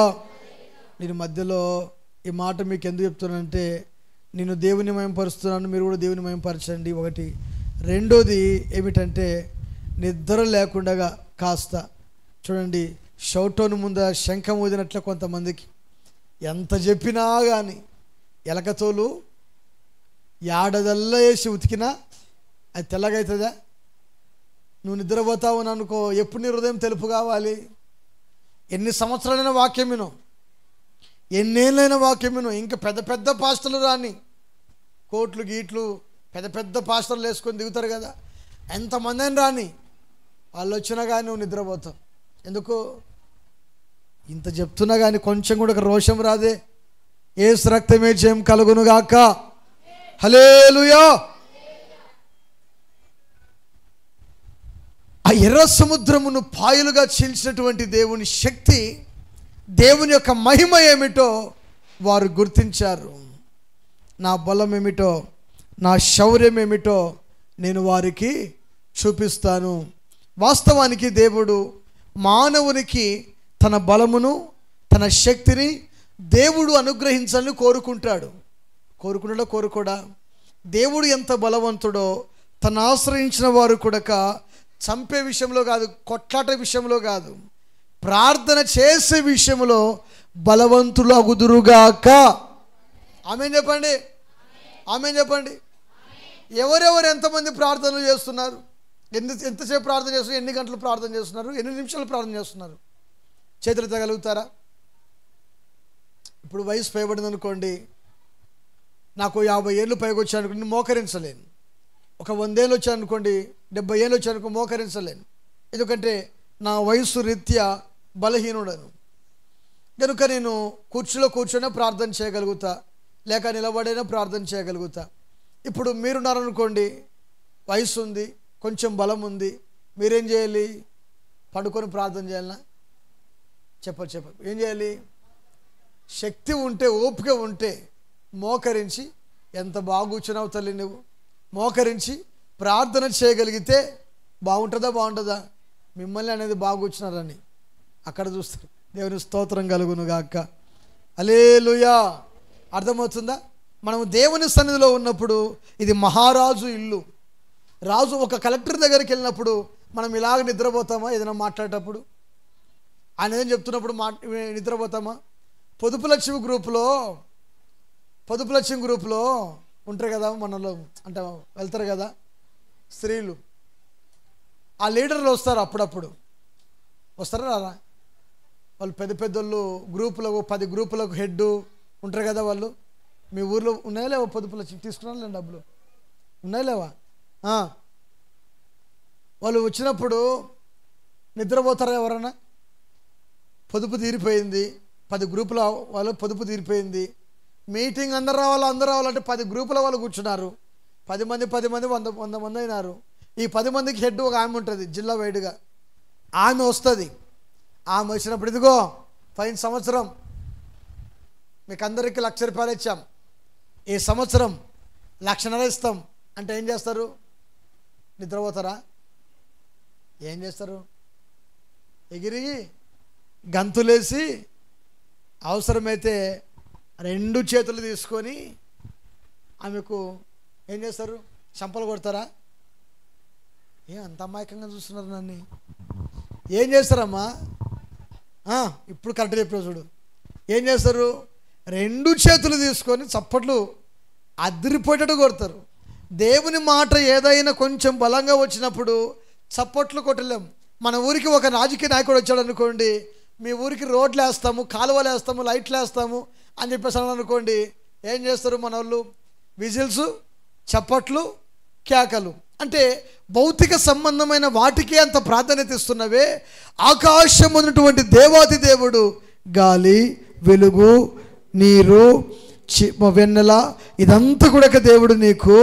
నేను మధ్యలో ఈ మాట మీకు ఎందుకు చెప్తున్నానంటే, నేను దేవుని మహిమపరుస్తున్నాను, మీరు కూడా దేవుని మహిమపరచండి. ఒకటి, రెండోది ఏమిటంటే నిద్ర లేకుండా కాస్త చూడండి, షౌటోను ముందర శంఖం ఊదినట్లు కొంతమందికి ఎంత చెప్పినా కానీ ఎలకతోలు యాడదల్లా వేసి ఉతికినా అది తెల్లగా అవుతుందా? నువ్వు నిద్రపోతావు అని అనుకో, ఎప్పుడు నీ హృదయం తెలుపు కావాలి? ఎన్ని సంవత్సరాలైన వాక్యం విను, ఎన్నేళ్ళైన వాక్యం విను, ఇంకా పెద్ద పెద్ద పాస్టర్లు రాని, కోట్లు గీట్లు పెద్ద పెద్ద పాస్టర్లు వేసుకొని దిగుతారు కదా, ఎంతమంది అని రాని, వాళ్ళు వచ్చినా కానీ నువ్వు నిద్రపోతావు. ఎందుకు? ఇంత చెప్తున్నా కానీ కొంచెం కూడా రోషం రాదే? యేసు రక్తమే జయం కలుగునుగాక. హల్లెలూయా. ఆ ఎర్ర సముద్రమును పాయలుగా చీల్చినటువంటి దేవుని శక్తి, దేవుని యొక్క మహిమ ఏమిటో వారు గుర్తించారు. నా బలం ఏమిటో, నా శౌర్యం ఏమిటో నేను వారికి చూపిస్తాను. వాస్తవానికి దేవుడు మానవునికి తన బలమును, తన శక్తిని దేవుడు అనుగ్రహించాలని కోరుకుంటాడు. కోరుకోడా? దేవుడు ఎంత బలవంతుడో తను ఆశ్రయించిన వారు కూడా చంపే విషయంలో కాదు, కొట్లాట విషయంలో కాదు, ప్రార్థన చేసే విషయంలో బలవంతులు అగుదురుగాక. ఆమేన్ చెప్పండి, ఆమేన్ చెప్పండి. ఎవరెవరు ఎంతమంది ప్రార్థనలు చేస్తున్నారు? ఎంతసేపు ప్రార్థన చేస్తున్నారు? ఎన్ని గంటలు ప్రార్థన చేస్తున్నారు? ఎన్ని నిమిషాలు ప్రార్థన చేస్తున్నారు? చేతులు ఎత్తగలుగుతారా? ఇప్పుడు వయసు పైబడింది అనుకోండి, నాకు 50 ఏళ్ళు పైకి వచ్చానుకోండి, నేను మోకరించలేను. ఒక 100 ఏళ్ళు వచ్చానుకోండి, 70 ఏళ్ళు వచ్చానుకో, మోకరించలేను. ఎందుకంటే నా వయసు రీత్యా బలహీనుడను. కనుక నేను కుర్చీలో కూర్చొని ప్రార్థన చేయగలుగుతా, లేక నిలబడైనా ప్రార్థన చేయగలుగుతా. ఇప్పుడు మీరున్నారనుకోండి, వయసు ఉంది, కొంచెం బలం ఉంది, మీరేం చేయాలి? పడుకొని ప్రార్థన చేయాలనా? చెప్ప ఏం చేయాలి? శక్తి ఉంటే, ఓపిక ఉంటే మోకరించి, ఎంత బాగా కూర్చున్నావు తల్లి నువ్వు, మోకరించి ప్రార్థన చేయగలిగితే బాగుంటుందా? బాగుంటుందా? మిమ్మల్ని అనేది బాగా కూర్చున్నారని అక్కడ చూస్తారు. దేవుని స్తోత్రం కలుగునుగాక. హల్లెలూయా. అర్థమవుతుందా? మనము దేవుని సన్నిధిలో ఉన్నప్పుడు ఇది మహారాజు ఇల్లు. రాజు ఒక కలెక్టర్ దగ్గరికి వెళ్ళినప్పుడు మనం ఇలాగ నిద్రపోతామా? ఏదైనా మాట్లాడేటప్పుడు ఆయన ఏదైనా చెప్తున్నప్పుడు నిద్రపోతామా? పొదుపు లక్ష్మి గ్రూప్లో ఉంటారు కదా మనలో, అంటే వెళ్తారు కదా స్త్రీలు, ఆ లీడర్లు వస్తారు అప్పుడప్పుడు. వస్తారా రారా? వాళ్ళు పెద్ద పెద్దోళ్ళు గ్రూపులకు 10 గ్రూపులకు హెడ్ ఉంటారు కదా వాళ్ళు. మీ ఊర్లో ఉన్నాయా లేవా పొదుపు లక్ష్మి? తీసుకున్నాను లేండి, డబ్బులు ఉన్నాయా లేవా? వాళ్ళు వచ్చినప్పుడు నిద్రపోతారా ఎవరన్నా? పొదుపు తీరిపోయింది, 10 గ్రూపుల వాళ్ళు పొదుపు తీరిపోయింది, మీటింగ్ అందరు రావాలంటే 10 గ్రూపుల వాళ్ళు కూర్చున్నారు. 10 మంది 100 మంది అయినారు. ఈ 10 మందికి హెడ్ ఒక ఆమె ఉంటుంది జిల్లా వైడ్గా. ఆమె వస్తుంది. ఆమె వచ్చినప్పుడు, ఇదిగో పోయిన సంవత్సరం మీకు అందరికీ 1,00,000 రూపాయలు ఇచ్చాం, ఈ సంవత్సరం 1,50,000 ఇస్తాం అంటే ఏం చేస్తారు? నిద్రపోతారా? ఏం చేస్తారు? ఎగిరి గంతులేసి అవసరమైతే 2 చేతులు తీసుకొని ఆమెకు ఏం చేస్తారు? చంపలు కొడతారా? అంత అమాయకంగా చూస్తున్నారు నన్ను. ఏం చేస్తారమ్మా? ఇప్పుడు కరెక్ట్ చెప్పారు చూడు. ఏం చేస్తారు? 2 చేతులు తీసుకొని చప్పట్లు అదిరిపోయేటట్టు కొడతారు. దేవుని మాట ఏదైనా కొంచెం బలంగా వచ్చినప్పుడు చప్పట్లు కొట్టలేం. మన ఊరికి ఒక రాజకీయ నాయకుడు వచ్చాడు అనుకోండి, మీ ఊరికి రోడ్లు వేస్తాము, కాలువలు వేస్తాము, లైట్లు వేస్తాము అని చెప్పేసి అనుకోండి, ఏం చేస్తారు మన వాళ్ళు? విజిల్స్, చప్పట్లు, కేకలు. అంటే భౌతిక సంబంధమైన వాటికే అంత ప్రాధాన్యత ఇస్తున్నవే, ఆకాశం ఉన్నటువంటి దేవాది దేవుడు గాలి, వెలుగు, నీరు, వెన్నెల ఇదంతా కూడా దేవుడు నీకు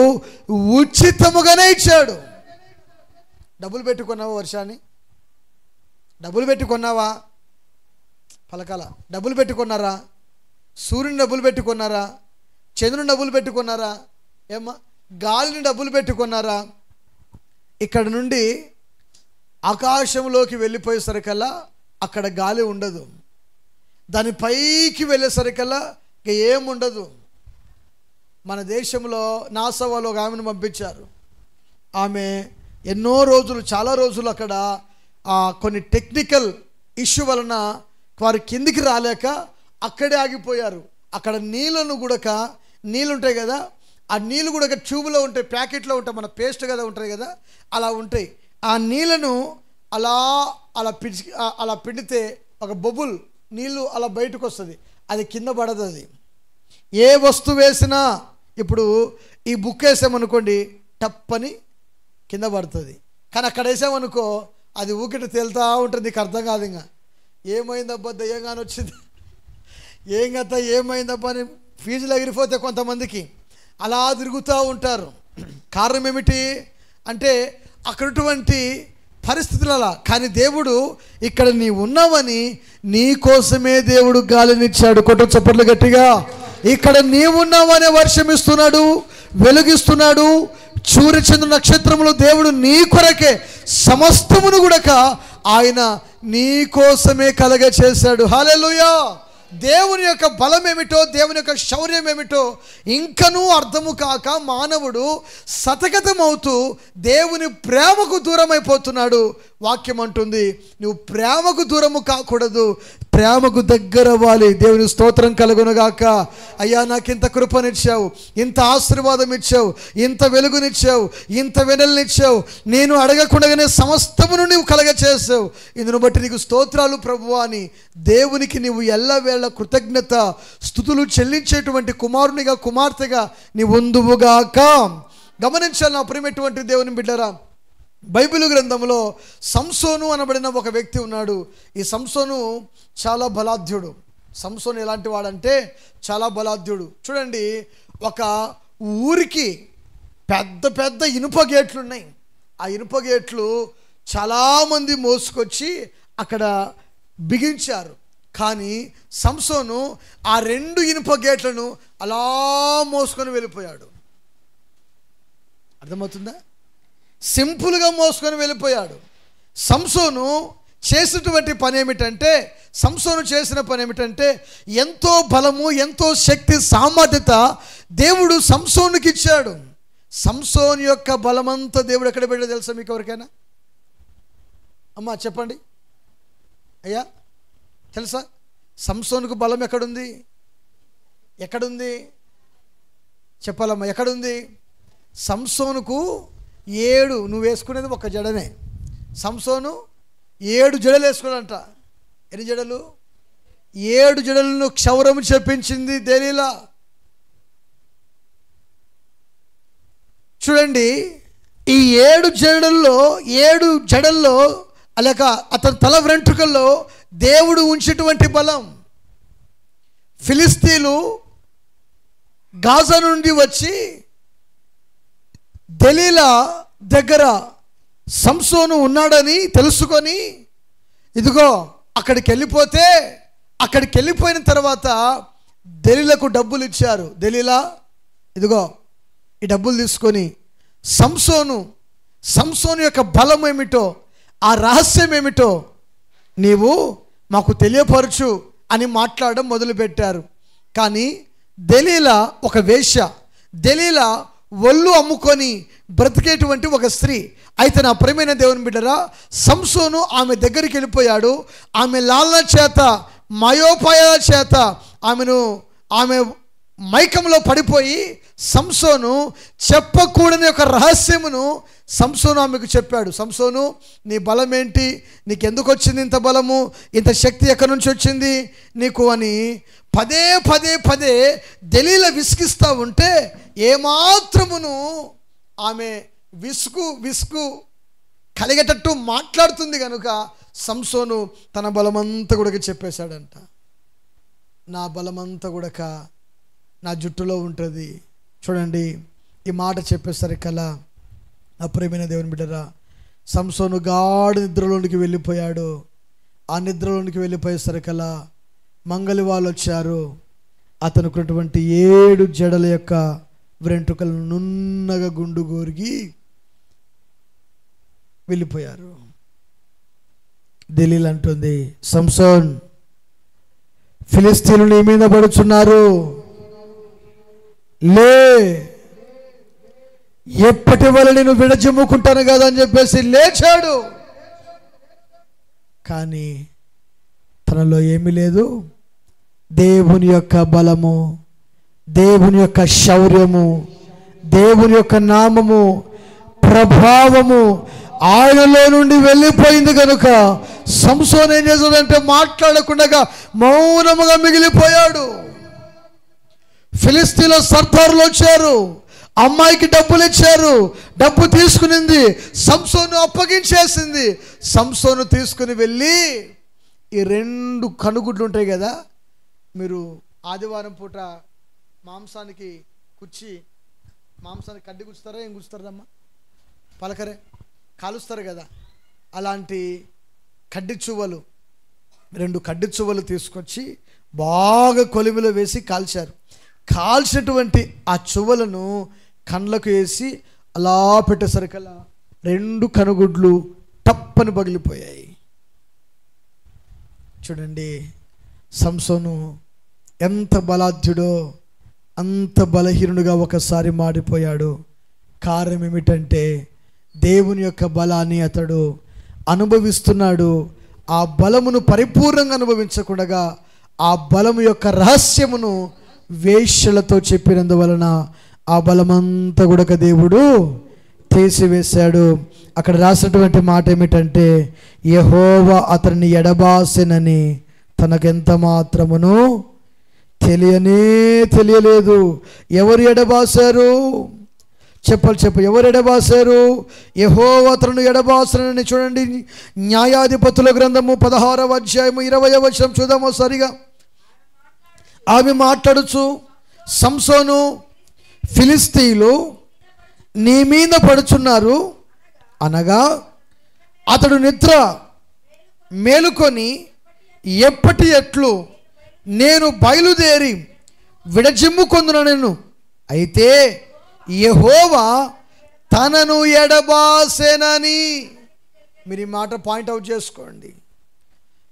ఉచితముగానే ఇచ్చాడు. డబ్బులు పెట్టుకున్నావా? వర్షాన్ని డబ్బులు పెట్టుకున్నావా? పలకాల డబ్బులు పెట్టుకున్నారా? సూర్యుని డబ్బులు పెట్టుకున్నారా? చంద్రుని డబ్బులు పెట్టుకున్నారా? ఏమ్మా గాలిని డబ్బులు పెట్టుకున్నారా? ఇక్కడ నుండి ఆకాశంలోకి వెళ్ళిపోయేసరికల్లా అక్కడ గాలి ఉండదు, దాని పైకి వెళ్ళేసరికల్లా ఇక ఏముండదు. మన దేశంలో నాసా వాళ్ళు ఒక ఆమెను పంపించారు. ఆమె ఎన్నో రోజులు, చాలా రోజులు అక్కడ కొన్ని టెక్నికల్ ఇష్యూ వలన వారు కిందికి రాలేక అక్కడే ఆగిపోయారు. అక్కడ నీళ్ళు ఉంటాయి కదా, ఆ నీళ్ళు కూడా ట్యూబ్లో ఉంటాయి, ప్యాకెట్లో ఉంటాయి, మన పేస్ట్ కదా ఉంటాయి కదా, అలా ఉంటాయి. ఆ నీళ్ళను అలా పిండితే ఒక బొబుల్ నీళ్ళు అలా బయటకు వస్తుంది, అది కింద పడదు. అది ఏ వస్తువు వేసినా, ఇప్పుడు ఈ బుక్ వేసామనుకోండి టప్పని కింద పడుతుంది, కానీ అక్కడ వేసామనుకో అది ఊకిట తేలుతూ ఉంటుంది, నీకు అర్థం కాదు. ఇంకా ఏమైందబ్బా దయ్యంగానే వచ్చింది, ఏం కదా ఏమైందబ్బా అని ఫీజులు ఎగిరిపోతే కొంతమందికి అలా తిరుగుతూ ఉంటారు. కారణం ఏమిటి అంటే అక్కడటువంటి పరిస్థితులు అలా. కానీ దేవుడు ఇక్కడ నీ ఉన్నావని, నీ కోసమే దేవుడు గాలినిచ్చాడు. కొట్టు చప్పట్లు గట్టిగా. ఇక్కడ నీవున్నావనే వర్షం ఇస్తున్నాడు, వెలుగిస్తున్నాడు. సూర్యచంద్ర నక్షత్రములు దేవుడు నీ కొరకే సమస్తమును కూడా ఆయన నీ కోసమే కలగ చేశాడు. హల్లెలూయా. దేవుని యొక్క బలం ఏమిటో, దేవుని యొక్క శౌర్యం ఏమిటో ఇంకనూ అర్థము కాక మానవుడు సతగతమవుతూ దేవుని ప్రేమకు దూరమైపోతున్నాడు. వాక్యం అంటుంది, నువ్వు ప్రేమకు దూరము కాకూడదు, ప్రేమకు దగ్గర అవ్వాలి. దేవుని స్తోత్రం కలుగునుగాక. అయ్యా, నాకు ఇంత కృపనిచ్చావు, ఇంత ఆశీర్వాదం ఇచ్చావు, ఇంత వెలుగునిచ్చావు, ఇంత వెనల్నిచ్చావు, నేను అడగకుండానే సమస్తమును నీవు కలగ చేసావు, ఇందును బట్టి నీకు స్తోత్రాలు ప్రభువా అని దేవునికి నీవు ఎల్లవేళ కృతజ్ఞత స్తుతులు చెల్లించేటువంటి కుమారునిగా, కుమార్తెగా నీ ఉందువుగాక. గమనించాలి నా ప్రియమైనటువంటి దేవుని బిడ్డరా, బైబిల్ గ్రంథంలో సంసోను అనబడిన ఒక వ్యక్తి ఉన్నాడు. ఈ సంసోను చాలా బలాఢ్యుడు. సంసోను ఎలాంటి వాడంటే చాలా బలాఢ్యుడు. చూడండి, ఒక ఊరికి పెద్ద పెద్ద ఇనుప గేట్లు ఉన్నాయి. ఆ ఇనుప గేట్లు చాలామంది మోసుకొచ్చి అక్కడ బిగించారు. కానీ సంసోను ఆ 2 ఇనుప గేట్లను అలా మోసుకొని వెళ్ళిపోయాడు. అర్థమవుతుందా? సింపుల్గా మోసుకొని వెళ్ళిపోయాడు. సంసోను చేసినటువంటి పని ఏమిటంటే, ఎంతో బలము, ఎంతో శక్తి, సామర్థ్యత దేవుడు సంసోనుకి ఇచ్చాడు. సంసోను యొక్క బలమంతా దేవుడు ఎక్కడ పెట్టాడో తెలుసా మీకు ఎవరికైనా? అమ్మా చెప్పండి అయ్యా, తెలుసా? సంసోనుకు బలం ఎక్కడుంది? చెప్పాలమ్మా, ఎక్కడుంది? సంసోనుకు 7, నువ్వు వేసుకునేది ఒక జడనే. సంసోను 7 జడలు వేసుకున్నాడంట. ఎన్ని జడలు? 7 జడలను క్షౌరము చెప్పించింది దెలీలా. చూడండి, ఈ 7 జడల్లో అలాగ అతని తల వెంట్రుకల్లో దేవుడు ఉంచేటువంటి బలం. ఫిలిస్తీన్లు గాజా నుండి వచ్చి దెలీలా దగ్గర సంసోను ఉన్నాడని తెలుసుకొని, ఇదిగో అక్కడికి వెళ్ళిపోయిన తర్వాత దెలీలాకు డబ్బులు ఇచ్చారు. దెలీలా, ఇదిగో ఈ డబ్బులు తీసుకొని సంసోను యొక్క బలం ఏమిటో, ఆ రహస్యం ఏమిటో నీవు మాకు తెలియపరచు అని మాట్లాడడం మొదలుపెట్టారు. కానీ దెలీలా ఒక వేశ్య. దెలీలా ఒళ్ళు అమ్ముకొని బ్రతికేటువంటి ఒక స్త్రీ. అయితే నా ప్రియమైన దేవుని బిడ్డరా, సంసోను ఆమె దగ్గరికి వెళ్ళిపోయాడు. ఆమె లాలన చేత, మయోపాయాల చేత ఆమె మైకంలో పడిపోయి సంసోను చెప్పకూడని ఒక రహస్యమును సంసోను ఆమెకు చెప్పాడు. సంసోను, నీ బలం ఏంటి? నీకు ఎందుకు వచ్చింది ఇంత బలము? ఇంత శక్తి ఎక్కడి నుంచి వచ్చింది నీకు అని పదే దెలీలా విసిగిస్తూ ఉంటే ఏమాత్రమును ఆమె విసుగు కలిగేటట్టు మాట్లాడుతుంది కనుక సంసోను తన బలమంతా కూడా చెప్పేశాడంట. నా బలమంతా కూడా నా జుట్టులో ఉంటుంది. చూడండి, ఈ మాట చెప్పేసరికల్లా అప్రియమైన దేవుని బిడ్డరా, సంసోను గాఢ నిద్రలోనికి వెళ్ళిపోయాడు. ఆ నిద్రలోనికి వెళ్ళిపోయేసరికల్లా మంగలి వాళ్ళు వచ్చారు. అతనుకున్నటువంటి 7 జడల యొక్క వెంట్రుకలను నున్నగా గుండు గోరిగి వెళ్ళిపోయారు. దెలీలా అంటుంది, సంసోన్, ఫిలిస్తీన్లు నీ మీద పడుచున్నారు, లే ఎప్పటి వల్ల నేను విడజిమ్ముకుంటాను కదా అని చెప్పేసి లేచాడు. కానీ తనలో ఏమీ లేదు. దేవుని యొక్క బలము, దేవుని యొక్క శౌర్యము, దేవుని యొక్క నామము, ప్రభావము ఆయనలో నుండి వెళ్ళిపోయింది కనుక సంసోన్ ఏం చేశాడంటే మాట్లాడకుండా మౌనముగా మిగిలిపోయాడు. ఫిలిస్తీన్ల సర్దారులు వచ్చారు, అమ్మాయికి డబ్బులు ఇచ్చారు, డబ్బు తీసుకునింది, సంసోను అప్పగించేసింది. సంసోను తీసుకుని వెళ్ళి ఈ 2 కనుగుడ్లు ఉంటాయి కదా, మీరు ఆదివారం పూట మాంసానికి కడ్డి గుచ్చుతారా, ఏం గుచ్చుతారమ్మా, పలకరే కాలుస్తారు కదా, అలాంటి కడ్డి చువ్వలు 2 కడ్డి చువ్వలు తీసుకొచ్చి బాగా కొలిమిలో వేసి కాల్చారు. కాల్చినటువంటి ఆ చువ్వలను కండ్లకు వేసి అలా పెట్టేసరికల్లా 2 కనుగుడ్లు టప్పని పగిలిపోయాయి. చూడండి, సంసోను ఎంత బలాఢ్యుడో అంత బలహీనుడుగా ఒకసారి మాడిపోయాడు. కారణం ఏమిటంటే దేవుని యొక్క బలాన్ని అతడు అనుభవిస్తున్నాడు. ఆ బలమును పరిపూర్ణంగా అనుభవించకుండా ఆ బలము యొక్క రహస్యమును వేశ్యలతో చెప్పినందువలన ఆ బలమంతా కూడా దేవుడు తీసివేశాడు. అక్కడ రాసినటువంటి మాట ఏమిటంటే యెహోవా అతన్ని ఎడబాసెనని తనకెంత మాత్రమును తెలియలేదు. ఎవరు ఎడబాసారు? ఎవరు ఎడబాసారు? యెహోవా అతను ఎడబాసెనని. చూడండి, న్యాయాధిపతుల గ్రంథము 16వ అధ్యాయము 20వ వచనం చూద్దాము సరిగా. ఆమె మాట్లాడుచు, సంసోను, ఫిలిస్తీయులు నీ మీద పడుచున్నారు అనగా అతడు నిద్ర మేలుకొని ఎప్పటి ఎట్లు నేను బయలుదేరి విడజిమ్ముకొందునను. అయితే యెహోవా తనను ఎడబాసెనని. మీరు ఈ మాట పాయింట్అవుట్ చేసుకోండి.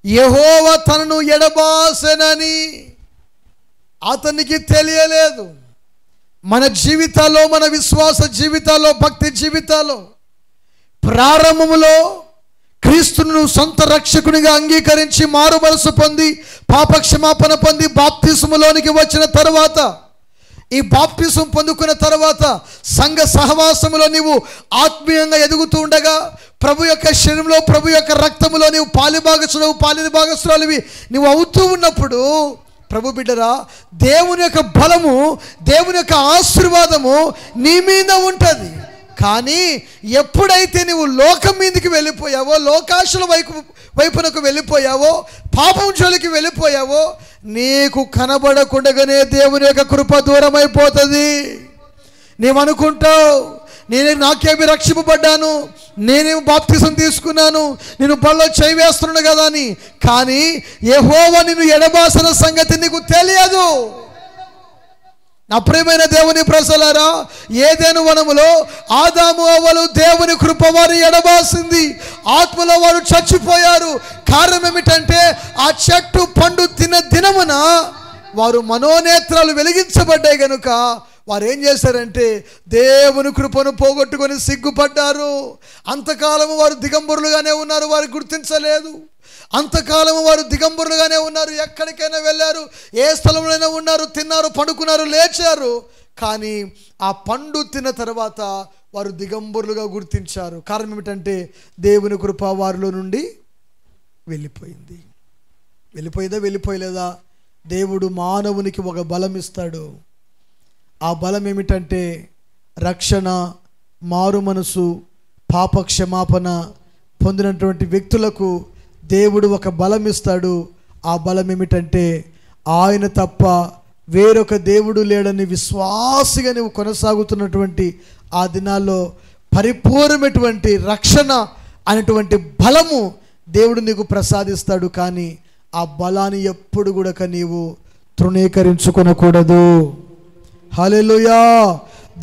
యెహోవా తనను ఎడబాసెనని అతనికి తెలియలేదు. మన జీవితాల్లో, మన విశ్వాస జీవితాల్లో, భక్తి జీవితాల్లో ప్రారంభములో క్రీస్తును సొంత రక్షకునిగా అంగీకరించి మారు మనసు పొంది పాపక్షమాపణ పొంది బాప్తిస్ములోనికి వచ్చిన తర్వాత, ఈ బాప్తిసం పొందుకున్న తర్వాత సంఘ సహవాసములో నీవు ఆత్మీయంగా ఎదుగుతూ ఉండగా ప్రభు యొక్క శరీరంలో, ప్రభు యొక్క రక్తములో నీవు పాలిభాగస్తురాలివి నీవు అవుతూ ఉన్నప్పుడు, ప్రభు బిడ్డరా, దేవుని యొక్క బలము, దేవుని యొక్క ఆశీర్వాదము నీ మీద ఉంటుంది. కానీ ఎప్పుడైతే నువ్వు లోకం మీదకి వెళ్ళిపోయావో, లోకాశల వైపునకు వెళ్ళిపోయావో, పాపం జోలికి వెళ్ళిపోయావో, నీకు కనబడకుండగానే దేవుని యొక్క కృప దూరం అయిపోతుంది. నీవనుకుంటావు నాకేమి రక్షింపబడ్డాను, నేనేమి బాప్తిసం తీసుకున్నాను, నేను బల్లో చేయి వేస్తున్నాను కదా అని. కానీ యెహోవా నిన్ను ఎడబాసిన సంగతి నీకు తెలియదు. నా ప్రియమైన దేవుని ప్రజలారా, ఏదెను వనములో ఆదాము అవ్వలు దేవుని కృప వారు ఎడబాసింది. ఆత్మలో వారు చచ్చిపోయారు. కారణం ఏమిటంటే ఆ చెట్టు పండు తిన్న దినమున వారు మనోనేత్రాలు వెలిగించబడ్డాయి కనుక వారు ఏం చేశారంటే దేవుని కృపను పోగొట్టుకొని సిగ్గుపడ్డారు. అంతకాలము వారు దిగంబరులుగానే ఉన్నారు, వారు గుర్తించలేదు. అంతకాలము వారు దిగంబరులుగానే ఉన్నారు, ఎక్కడికైనా వెళ్ళారు, ఏ స్థలంలోనైనా ఉన్నారు, తిన్నారు, పడుకున్నారు, లేచారు. కానీ ఆ పండు తిన్న తర్వాత వారు దిగంబరులుగా గుర్తించారు. కారణం ఏమిటంటే దేవుని కృప వారిలో నుండి వెళ్ళిపోయింది. వెళ్ళిపోయలేదా? దేవుడు మానవునికి ఒక బలం ఇస్తాడు. ఆ బలం ఏమిటంటే రక్షణ, మారు మనసు, పాపక్షమాపణ పొందినటువంటి వ్యక్తులకు దేవుడు ఒక బలం ఇస్తాడు. ఆ బలం ఏమిటంటే ఆయన తప్ప వేరొక దేవుడు లేడని విశ్వాసిగా నువ్వు కొనసాగుతున్నటువంటి ఆ దినాల్లో పరిపూర్ణమైనటువంటి రక్షణ అనేటువంటి బలము దేవుడు నీకు ప్రసాదిస్తాడు. కానీ ఆ బలాన్ని ఎప్పుడు కూడా నీవు తృణీకరించుకొనకూడదు. హల్లెలూయా!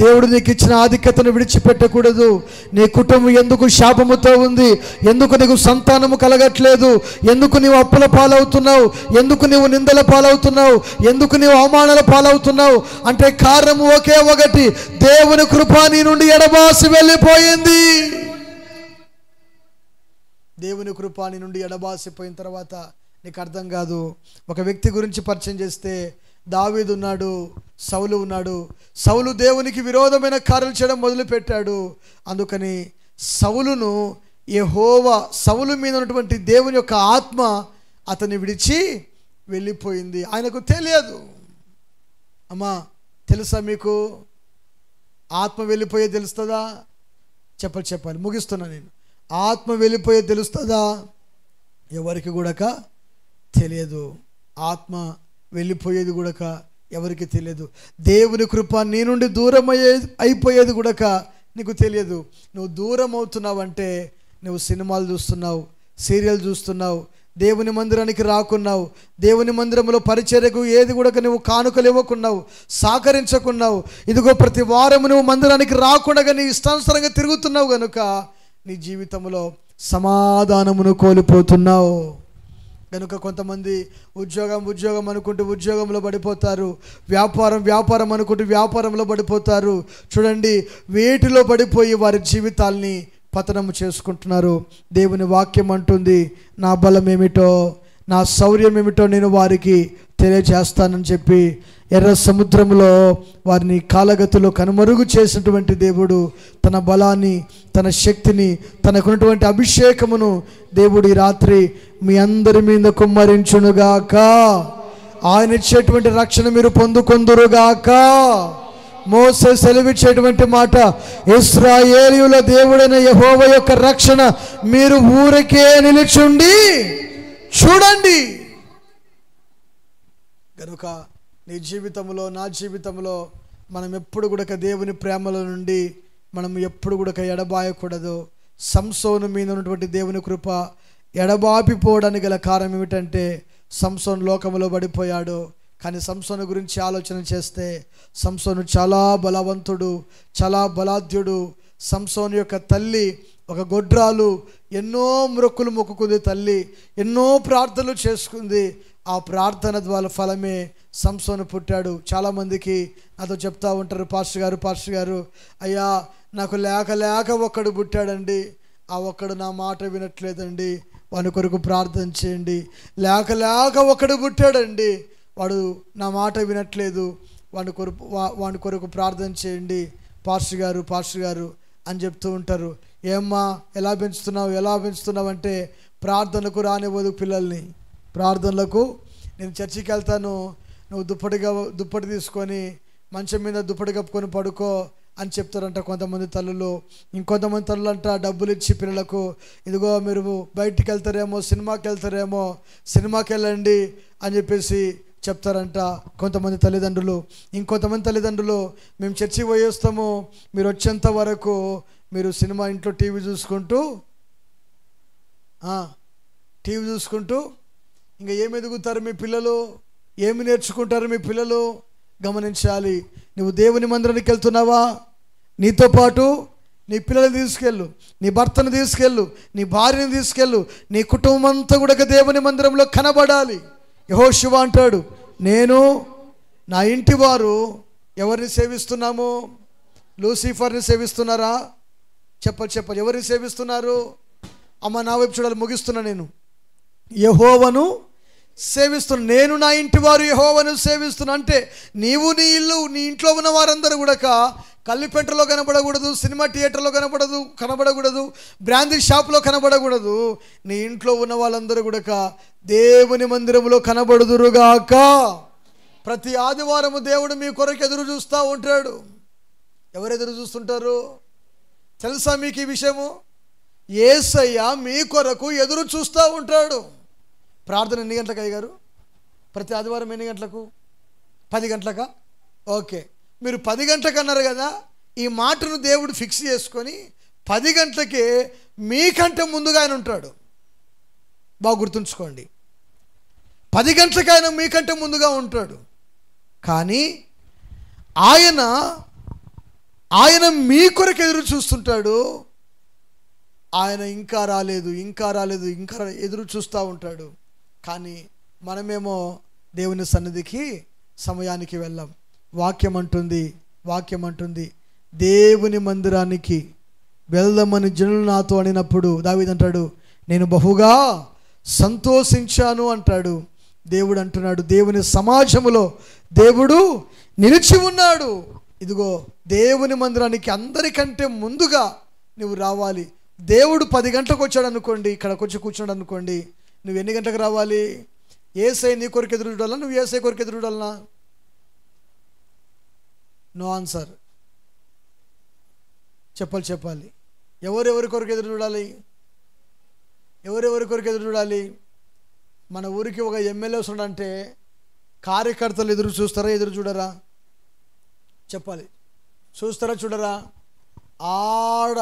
దేవుడు నీకు ఇచ్చిన ఆధిక్యతను విడిచిపెట్టకూడదు. నీ కుటుంబం ఎందుకు శాపముతో ఉంది, ఎందుకు నీకు సంతానము కలగట్లేదు, ఎందుకు నీవు అప్పుల పాలవుతున్నావు, ఎందుకు నీవు నిందల పాలవుతున్నావు, ఎందుకు నీవు అవమానాల పాలవుతున్నావు అంటే కారణం ఒకే ఒకటి, దేవుని కృప నీ నుండి ఎడబాసి వెళ్ళిపోయింది. దేవుని కృప నీ నుండి ఎడబాసిపోయిన తర్వాత నీకు అర్థం కాదు. ఒక వ్యక్తి గురించి పరిచయం చేస్తే, దావీదు ఉన్నాడు, సౌలు ఉన్నాడు. సౌలు దేవునికి విరోధమైన కార్యాలు చేయడం మొదలుపెట్టాడు. అందుకని సౌలును సౌలు మీద ఉన్నటువంటి దేవుని యొక్క ఆత్మ అతన్ని విడిచి వెళ్ళిపోయింది. ఆయనకు తెలియదు. అమ్మా తెలుసా మీకు ఆత్మ వెళ్ళిపోయే తెలుస్తుందా? చెప్పాలి ముగిస్తున్నా నేను. ఆత్మ వెళ్ళిపోయే తెలుస్తుందా? ఎవరికి కూడా తెలియదు. ఆత్మ వెళ్ళిపోయేది కూడా ఎవరికి తెలియదు. దేవుని కృప నీ నుండి దూరం అయిపోయేది కూడా నీకు తెలియదు. నువ్వు దూరం అవుతున్నావంటే నువ్వు సినిమాలు చూస్తున్నావు, సీరియల్ చూస్తున్నావు, దేవుని మందిరానికి రాకున్నావు, దేవుని మందిరంలో పరిచర్యకు ఏది కూడా నువ్వు కానుకలు ఇవ్వకున్నావు, సహకరించకున్నావు. ఇదిగో ప్రతి వారం నువ్వు మందిరానికి రాకుండా నీ ఇష్టానుసారంగా తిరుగుతున్నావు కనుక నీ జీవితంలో సమాధానమును కోల్పోతున్నావు. కనుక కొంతమంది ఉద్యోగం అనుకుంటూ ఉద్యోగంలో పడిపోతారు, వ్యాపారం అనుకుంటూ వ్యాపారంలో పడిపోతారు. చూడండి, వీటిలో పడిపోయి వారి జీవితాల్ని పతనము చేసుకుంటున్నారు. దేవుని వాక్యం అంటుంది, నా బలం ఏమిటో, నా శౌర్యం ఏమిటో నేను వారికి తెలియజేస్తానని చెప్పి ఎర్ర సముద్రంలో వారిని కాలగతిలో కనుమరుగు చేసినటువంటి దేవుడు తన బలాన్ని, తన శక్తిని, తనకున్నటువంటి అభిషేకమును దేవుడు ఈ రాత్రి మీ అందరి మీద కుమ్మరించునుగాక. ఆయన ఇచ్చేటువంటి రక్షణ మీరు పొందుకొందురుగాక. మోసే సెలవిచ్చేటువంటి మాట, ఇశ్రాయేలీయుల దేవుడైన యెహోవా యొక్క రక్షణ మీరు ఊరికే నిలిచుండి చూడండి. కనుక నీ జీవితంలో, నా జీవితంలో మనం ఎప్పుడు కూడా దేవుని ప్రేమలో నుండి మనం ఎప్పుడు కూడా ఎడబాయకూడదు. సంసోను మీద ఉన్నటువంటి దేవుని కృప ఎడబాపిపోవడానికి గల కారణం ఏమిటంటే, సంసోను లోకంలో పడిపోయాడు. కానీ సంసోను గురించి ఆలోచన చేస్తే సంసోను చాలా బలవంతుడు, చాలా బలాఢ్యుడు. సంసోను యొక్క తల్లి ఒక గొడ్రాలు, ఎన్నో మొక్కులు మొక్కుకుంది తల్లి, ఎన్నో ప్రార్థనలు చేసుకుంది. ఆ ప్రార్థన ద్వారా ఫలమే సంసోను పుట్టాడు. చాలామందికి నాతో చెప్తా ఉంటారు, పాస్టర్ గారు అయ్యా నాకు లేక ఒక్కడు పుట్టాడండి, ఆ ఒక్కడు నా మాట వినట్లేదండి, వాని కొరకు ప్రార్థన చేయండి. లేక ఒక్కడు పుట్టాడండి, వాడు నా మాట వినట్లేదు, వాని కొరకు ప్రార్థన చేయండి పాస్టర్ గారు అని చెప్తూ ఉంటారు. ఏమ్మా ఎలా పెంచుతున్నావు అంటే, ప్రార్థనలకు రానివ్వదు పిల్లల్ని. ప్రార్థనలకు నేను చర్చికి వెళ్తాను, నువ్వు దుప్పటి తీసుకొని మంచం మీద దుప్పటి కప్పుకొని పడుకో అని చెప్తారంట కొంతమంది తల్లులు. ఇంకొంతమంది తల్లులు అంట డబ్బులు ఇచ్చి పిల్లలకు, ఇదిగో మీరు బయటికి వెళ్తారేమో, సినిమాకి వెళ్ళండి అని చెప్పేసి చెప్తారంట కొంతమంది తల్లిదండ్రులు. ఇంకొంతమంది తల్లిదండ్రులు, మేము చర్చికి పోయి వస్తాము, మీరు వచ్చేంత వరకు మీరు సినిమా ఇంట్లో టీవీ చూసుకుంటూ ఇంకా ఏమి ఎదుగుతారు మీ పిల్లలు, ఏమి నేర్చుకుంటారు మీ పిల్లలు గమనించాలి. నువ్వు దేవుని మందిరానికి వెళ్తున్నావా, నీతో పాటు నీ పిల్లల్ని తీసుకెళ్ళు, నీ భర్తను తీసుకెళ్ళు, నీ భార్యను తీసుకెళ్ళు. నీ కుటుంబం అంతా కూడా దేవుని మందిరంలో కనబడాలి. యెహోషువ అంటాడు, నేను నా ఇంటి వారు ఎవరిని సేవిస్తున్నాము? లూసిఫర్ని సేవిస్తున్నారా? చెప్పాలి ఎవరిని సేవిస్తున్నారు? అమ్మ నా వైపు చూడాలి, ముగిస్తున్నా. నేను యెహోవాను సేవిస్తున్నా, నేను నా ఇంటి వారు యెహోవాను సేవిస్తున్నా. అంటే నీవు నీ ఇల్లు, నీ ఇంట్లో ఉన్న వారందరూ కూడా కల్లిపెంటలో కనబడకూడదు, సినిమా థియేటర్లో కనబడకూడదు, బ్రాందీ షాప్లో కనబడకూడదు. నీ ఇంట్లో ఉన్న వాళ్ళందరూ కూడా దేవుని మందిరంలో కనబడుదురుగాక. ప్రతి ఆదివారము దేవుడు మీ కొరకు ఎదురు చూస్తూ ఉంటాడు. ఎవరు ఎదురు చూస్తుంటారు తెలుసా మీకు ఈ విషయము? యేసయ్య మీ కొరకు ఎదురు చూస్తూ ఉంటాడు. ప్రార్థన ఎన్ని గంటలకు అయ్యారు? ప్రతి ఆదివారం ఎన్ని గంటలకు? 10 గంటలకా? ఓకే, మీరు 10 గంటలకు అన్నారు కదా. ఈ మాటను దేవుడు ఫిక్స్ చేసుకొని 10 గంటలకే మీకంటే ముందుగా ఆయన ఉంటాడు. బాగా గుర్తుంచుకోండి, 10 గంటలకు ఆయన మీకంటే ముందుగా ఉంటాడు. కానీ ఆయన ఆయన మీ కొరకు ఎదురు చూస్తుంటాడు. ఆయన ఇంకా రాలేదు, ఇంకా రాలేదు, ఇంకా ఎదురు చూస్తూ ఉంటాడు. కానీ మనమేమో దేవుని సన్నిధికి సమయానికి వెళ్ళాం. వాక్యం అంటుంది దేవుని మందిరానికి వెళ్దామని జనులు నాతో అనినప్పుడు దావీదు అంటాడు, నేను బహుగా సంతోషించాను అంటాడు. దేవుడు అంటున్నాడు, దేవుని సమాజములో దేవుడు నిలిచి ఉన్నాడు. ఇదిగో దేవుని మందిరానికి అందరికంటే ముందుగా నువ్వు రావాలి. దేవుడు 10 గంటలకు వచ్చాడు అనుకోండి, ఇక్కడికి వచ్చి కూర్చున్నాడు అనుకోండి, నువ్వు ఎన్ని గంటలకు రావాలి? యేసయ్య నీ కొరకు ఎదురు చూడాలా, నువ్వు యేసయ్య కొరకు ఎదురు చూడాలనా? No answer. చెప్పాలి. ఎవరెవరి కొరకు ఎదురు చూడాలి? ఎవరెవరి కొరకు ఎదురు చూడాలి? మన ఊరికి ఒక ఎమ్మెల్యే వస్తున్నాడంటే కార్యకర్తలు ఎదురు చూస్తారా, ఎదురు చూడరా? చెప్పాలి. చూస్తారా, చూడరా? ఆడ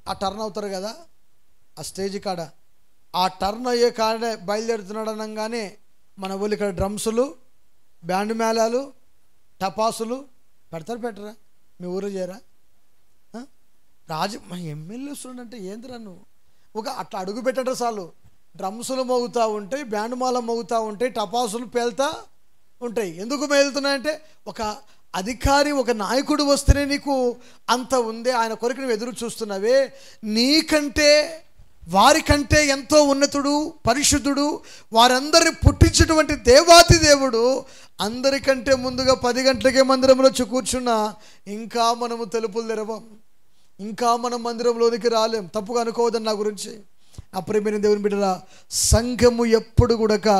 ఆ టర్న్ అవుతారు కదా, ఆ స్టేజ్ కాడ, ఆ టర్న్ అయ్యే కాడే బయలుదేరుతున్నాడు అనగానే మన ఊళ్ళు ఇక్కడ డ్రమ్సులు, బ్యాండ్ మేళాలు, టపాసులు పెట్టరా? మీ ఊరు చేయరా? మా ఎమ్మెల్యే వస్తుండంటే ఏందిరా నువ్వు? ఒక అట్లా అడుగు పెట్టడం చాలు, డ్రమ్సులు మోగుతూ ఉంటాయి, బ్యాండ్ మాల మోగుతూ ఉంటాయి, టపాసులు పేలుతూ ఉంటాయి. ఎందుకు మేలుతున్నాయంటే ఒక అధికారి, ఒక నాయకుడు వస్తేనే నీకు అంత ఉందే, ఆయన కొరకు నువ్వు ఎదురు చూస్తున్నావే. నీకంటే వారికంటే ఎంతో ఉన్నతుడు, పరిశుద్ధుడు, వారందరిని పుట్టించినటువంటి దేవాతి దేవుడు అందరికంటే ముందుగా 10 గంటలకే మందిరంలో వచ్చి కూర్చున్నా ఇంకా మనము తలుపులు తెరవం, ఇంకా మనం మందిరంలోనికి రాలేం. తప్పుగా అనుకోవద్దని నా గురించి. నా ప్రియమైన దేవుని బిడ్డలా, సంఘము ఎప్పుడు కూడా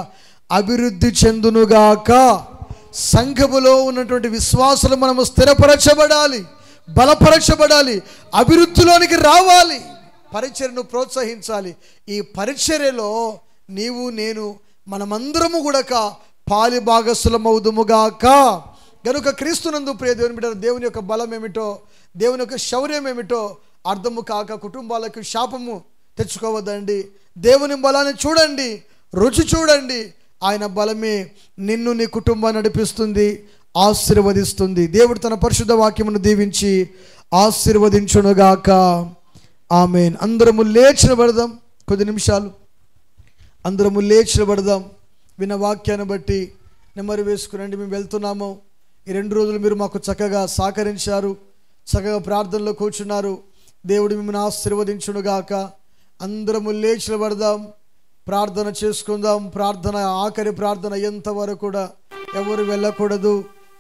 అభివృద్ధి చెందునుగాక. సంఘములో ఉన్నటువంటి విశ్వాసులు మనము స్థిరపరచబడాలి, బలపరచబడాలి, అభివృద్ధిలోనికి రావాలి, పరిచర్యను ప్రోత్సహించాలి. ఈ పరిచర్యలో నీవు నేను మనమందరము కూడా పాలి భాగస్థులమవుదుముగాక. గనుక క్రీస్తునందు ప్రియ దేవుని బిడ్డ, దేవుని యొక్క బలం ఏమిటో, దేవుని యొక్క శౌర్యం ఏమిటో అర్థము కాక కుటుంబాలకు శాపము తెచ్చుకోవద్దండి. దేవుని బలాన్ని చూడండి, రుచి చూడండి. ఆయన బలమే నిన్ను, నీ కుటుంబాన్ని నడిపిస్తుంది, ఆశీర్వదిస్తుంది. దేవుడు తన పరిశుద్ధ వాక్యమును దీవించి ఆశీర్వదించునుగాక. ఆమేన్. అందరము లేచి నిలబడదాం. కొద్ది నిమిషాలు అందరము లేచి నిలబడదాం. విన్న వాక్యాన్ని బట్టి నెమ్మది వేసుకునండి. మేము వెళ్తున్నాము. ఈ 2 రోజులు మీరు మాకు చక్కగా సహకరించారు, చక్కగా ప్రార్థనలో కూర్చున్నారు. దేవుడు మిమ్మల్ని ఆశీర్వదించునుగాక. అందరము లేచి నిలబడదాం, ప్రార్థన చేసుకుందాం. ప్రార్థన, ఆఖరి ప్రార్థన అయ్యేంతవరకు కూడా ఎవరు వెళ్ళకూడదు.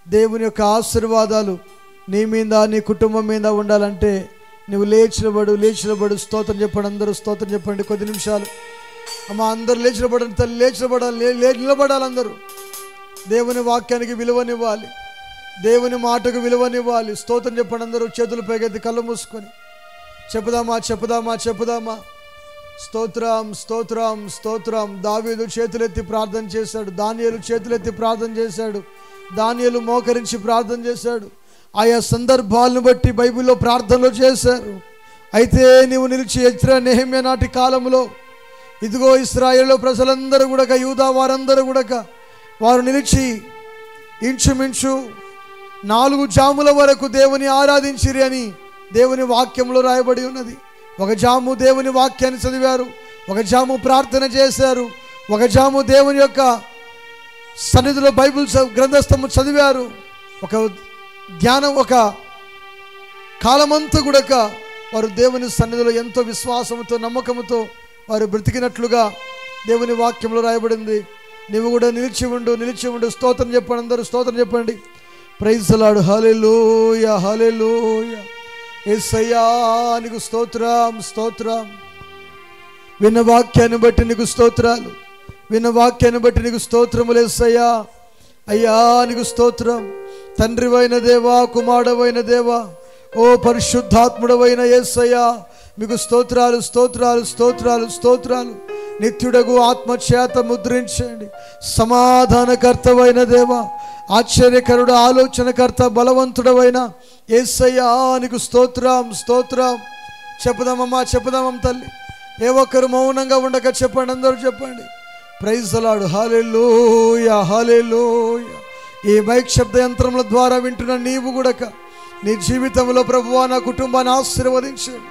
దేవుని యొక్క ఆశీర్వాదాలు నీ మీద, నీ కుటుంబం మీద ఉండాలంటే నువ్వు లేచినబడు. స్తోత్రం చెప్పండి. అందరూ స్తోత్రం చెప్పండి. కొద్ది నిమిషాలు అమ్మ, అందరూ లేచినబడండి. తల్లి నిలబడాలి. అందరూ దేవుని వాక్యానికి విలువనివ్వాలి, దేవుని మాటకు విలువనివ్వాలి. స్తోత్రం చెప్పండి. అందరూ చేతులు పైకెత్తి కళ్ళు మూసుకొని చెప్పుదామా. స్తోత్రం. దావీదు చేతులెత్తి ప్రార్థన చేశాడు, దానియేలు చేతులెత్తి ప్రార్థన చేశాడు, దానియేలు మోకరించి ప్రార్థన చేశాడు. ఆయా సందర్భాలను బట్టి బైబిల్లో ప్రార్థనలు చేశారు. అయితే నీవు నిలిచి ఎజ్రా, నెహెమ్యా నాటి కాలంలో ఇదిగో ఇశ్రాయేలు ప్రజలందరూ కూడా, యూదా వారందరూ కూడా వారు నిలిచి ఇంచుమించు 4 జాముల వరకు దేవుని ఆరాధించిరి అని దేవుని వాక్యంలో రాయబడి ఉన్నది. 1 జాము దేవుని వాక్యాన్ని చదివారు, 1 జాము ప్రార్థన చేశారు, 1 జాము దేవుని యొక్క సన్నిధిలో బైబిల్ గ్రంథస్థము చదివారు. ఒక ధ్యానం, ఒక కాలమంతా కూడా వారు దేవుని సన్నిధిలో ఎంతో విశ్వాసంతో, నమ్మకంతో వారు బ్రతికినట్లుగా దేవుని వాక్యంలో రాయబడింది. నీవు కూడా నిలిచి ఉండు. స్తోత్రం చెప్పండి. అందరూ స్తోత్రం చెప్పండి. Praise the lord. హల్లెలూయా. యేసయ్యా నీకు స్తోత్రం. విన్న వాక్యాన్ని బట్టి నీకు స్తోత్రములు యేసయ్యా. అయ్యా నీకు స్తోత్రం. తండ్రివైన దేవా, కుమారుడవైన దేవా, ఓ పరిశుద్ధాత్ముడవైన యేసయ్యా మీకు స్తోత్రాలు. నిత్యుడగు ఆత్మచేత ముద్రించండి. సమాధానకర్తవైన దేవా, ఆశ్చర్యకరుడు, ఆలోచనకర్త, బలవంతుడవైన యేసయ్యా నీకు స్తోత్రం. చెప్పుదామమ్మ తల్లి. ఏ ఒక్కరు మౌనంగా ఉండక చెప్పండి. అందరూ చెప్పండి. Praise the lord. హల్లెలూయా. ఈ మైక్ శబ్ద యంత్రముల ద్వారా వింటున్న నీవు కూడా నీ జీవితంలో ప్రభువా నా కుటుంబాన్ని ఆశీర్వదించండి,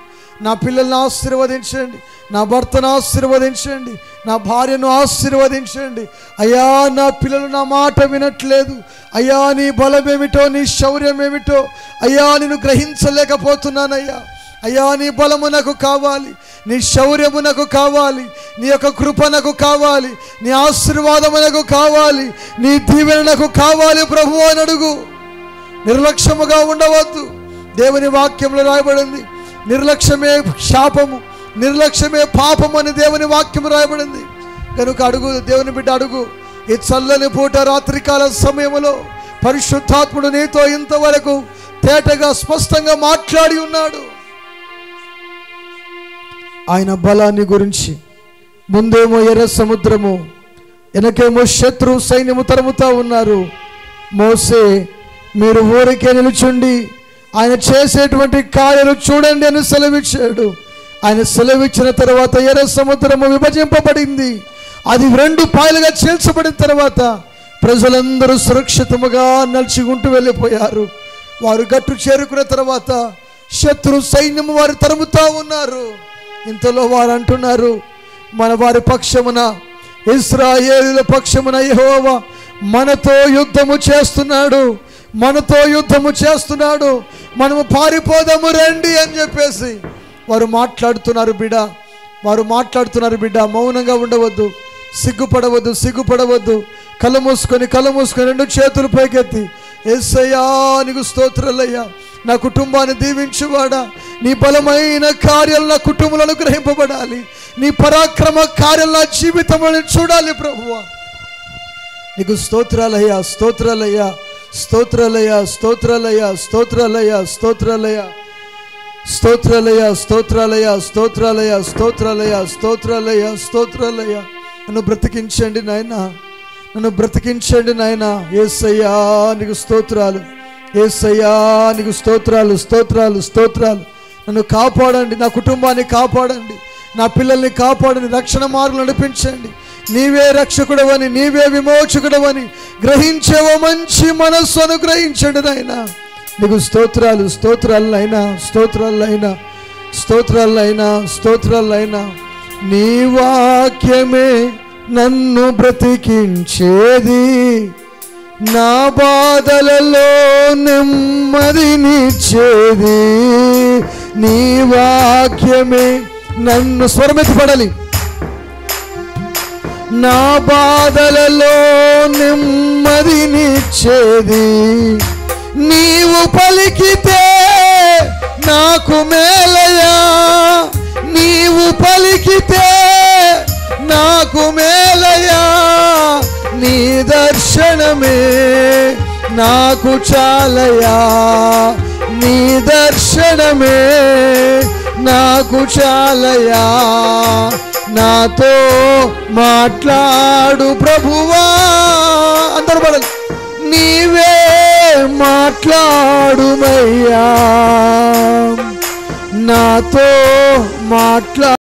నా పిల్లల్ని ఆశీర్వదించండి, నా భర్తను ఆశీర్వదించండి, నా భార్యను ఆశీర్వదించండి. అయ్యా నా పిల్లలు నా మాట వినట్లేదు, అయ్యా నీ బలమేమిటో నీ శౌర్యం ఏమిటో అయ్యా నేను గ్రహించలేకపోతున్నానయ్యా. అయ్యా నీ బలము నాకు కావాలి, నీ శౌర్యము నాకు కావాలి, నీ యొక్క కృప నాకు కావాలి, నీ ఆశీర్వాదము నాకు కావాలి, నీ దీవెన నాకు కావాలి ప్రభువా అని అడుగు. నిర్లక్ష్యముగా ఉండవద్దు. దేవుని వాక్యంలో రాయబడింది, నిర్లక్ష్యమే శాపము, నిర్లక్ష్యమే పాపము అని దేవుని వాక్యం రాయబడింది. కనుక అడుగు, దేవుని బిడ్డ అడుగు. ఈ చల్లని పూట రాత్రికాల సమయంలో పరిశుద్ధాత్ముడు నీతో ఇంతవరకు తేటగా స్పష్టంగా మాట్లాడి ఉన్నాడు. ఆయన బలాన్ని గురించి. ముందేమో ఎర్ర సముద్రము, వెనకేమో శత్రు సైన్యము తరుముతా ఉన్నారు. మోసే మీరు ఊరికే నిలుచుండి ఆయన చేసేటువంటి కార్యాలు చూడండి అని సెలవిచ్చాడు. ఆయన సెలవిచ్చిన తర్వాత ఎర్ర సముద్రము విభజింపబడింది. అది 2 పాయలుగా చీల్చబడిన తర్వాత ప్రజలందరూ సురక్షితముగా నడుచుకుంటూ వెళ్ళిపోయారు. వారు గట్టు చేరుకున్న తర్వాత శత్రు సైన్యము వారు తరుముతా ఉన్నారు. ఇంతలో వారు అంటున్నారు, మన వారి పక్షమున, ఇశ్రాయేలుల పక్షమున యెహోవా మనతో యుద్ధము చేస్తున్నాడు, మనతో యుద్ధము చేస్తున్నాడు, మనము పారిపోదాము రండి అని చెప్పేసి వారు మాట్లాడుతున్నారు బిడ్డ. వారు మాట్లాడుతున్నారు బిడ్డ. మౌనంగా ఉండవద్దు, సిగ్గుపడవద్దు, సిగ్గుపడవద్దు. కళ్ళు మూసుకొని 2 చేతులు పైకెత్తి, యేసయ్యా నీకు స్తోత్రాలయ్యా, నా కుటుంబాన్ని దీవించువాడా, నీ బలమైన కార్యాలు నా కుటుంబంలో అనుగ్రహింపబడాలి, నీ పరాక్రమ కార్యాలు నా జీవితంలో చూడాలి ప్రభువా. నీకు స్తోత్రాలయ్యా, స్తోత్రాలయ్యా, స్తోత్రాలయ్యా, స్తోత్రాలయ్యా, స్తోత్రాలయ్యా, స్తోత్రాలయ్యా, స్తోత్రాలయ్యా, స్తోత్రాలయ్యా, స్తోత్రాలయ్యా, స్తోత్రాలయ్యా, స్తోత్రాలయ్యా, స్తోత్రాలయ్యా. నన్ను బ్రతికించండి నాయన, నన్ను బ్రతికించండి నాయన. యేసయ్యా నీకు స్తోత్రాలు, యేసయ్యా నీకు స్తోత్రాలు, స్తోత్రాలు, స్తోత్రాలు. నన్ను కాపాడండి, నా కుటుంబాన్ని కాపాడండి, నా పిల్లల్ని కాపాడండి, రక్షణ మార్గం నడిపించండి. నీవే రక్షకుడవని, నీవే విమోచకుడవని గ్రహించేవో మంచి మనస్సు అనుగ్రహించండి నాయన. నీకు స్తోత్రాలు, స్తోత్రాలు అయినా, స్తోత్రాలు అయినా, స్తోత్రాలు అయినా, స్తోత్రాలు అయినా. నీ వాక్యమే నన్ను బ్రతికించేది, నా బాధలలో నెమ్మదినిచ్చేది. నీ వాక్యమే నన్ను, స్వరమెత్తి పడాలి, నా బాధలలో నెమ్మదినిచ్చేది. నీవు పలికితే నాకు మేలయా, నీవు పలికితే నాకు మేలయా, నీ దర్శనమే నాకు చాలయా, నీ దర్శనమే నాకు చాలయా. నాతో మాట్లాడు ప్రభువా, అందరూ పడాలి, నీవే మాట్లాడుమయ్యా, నాతో మాట్లాడు.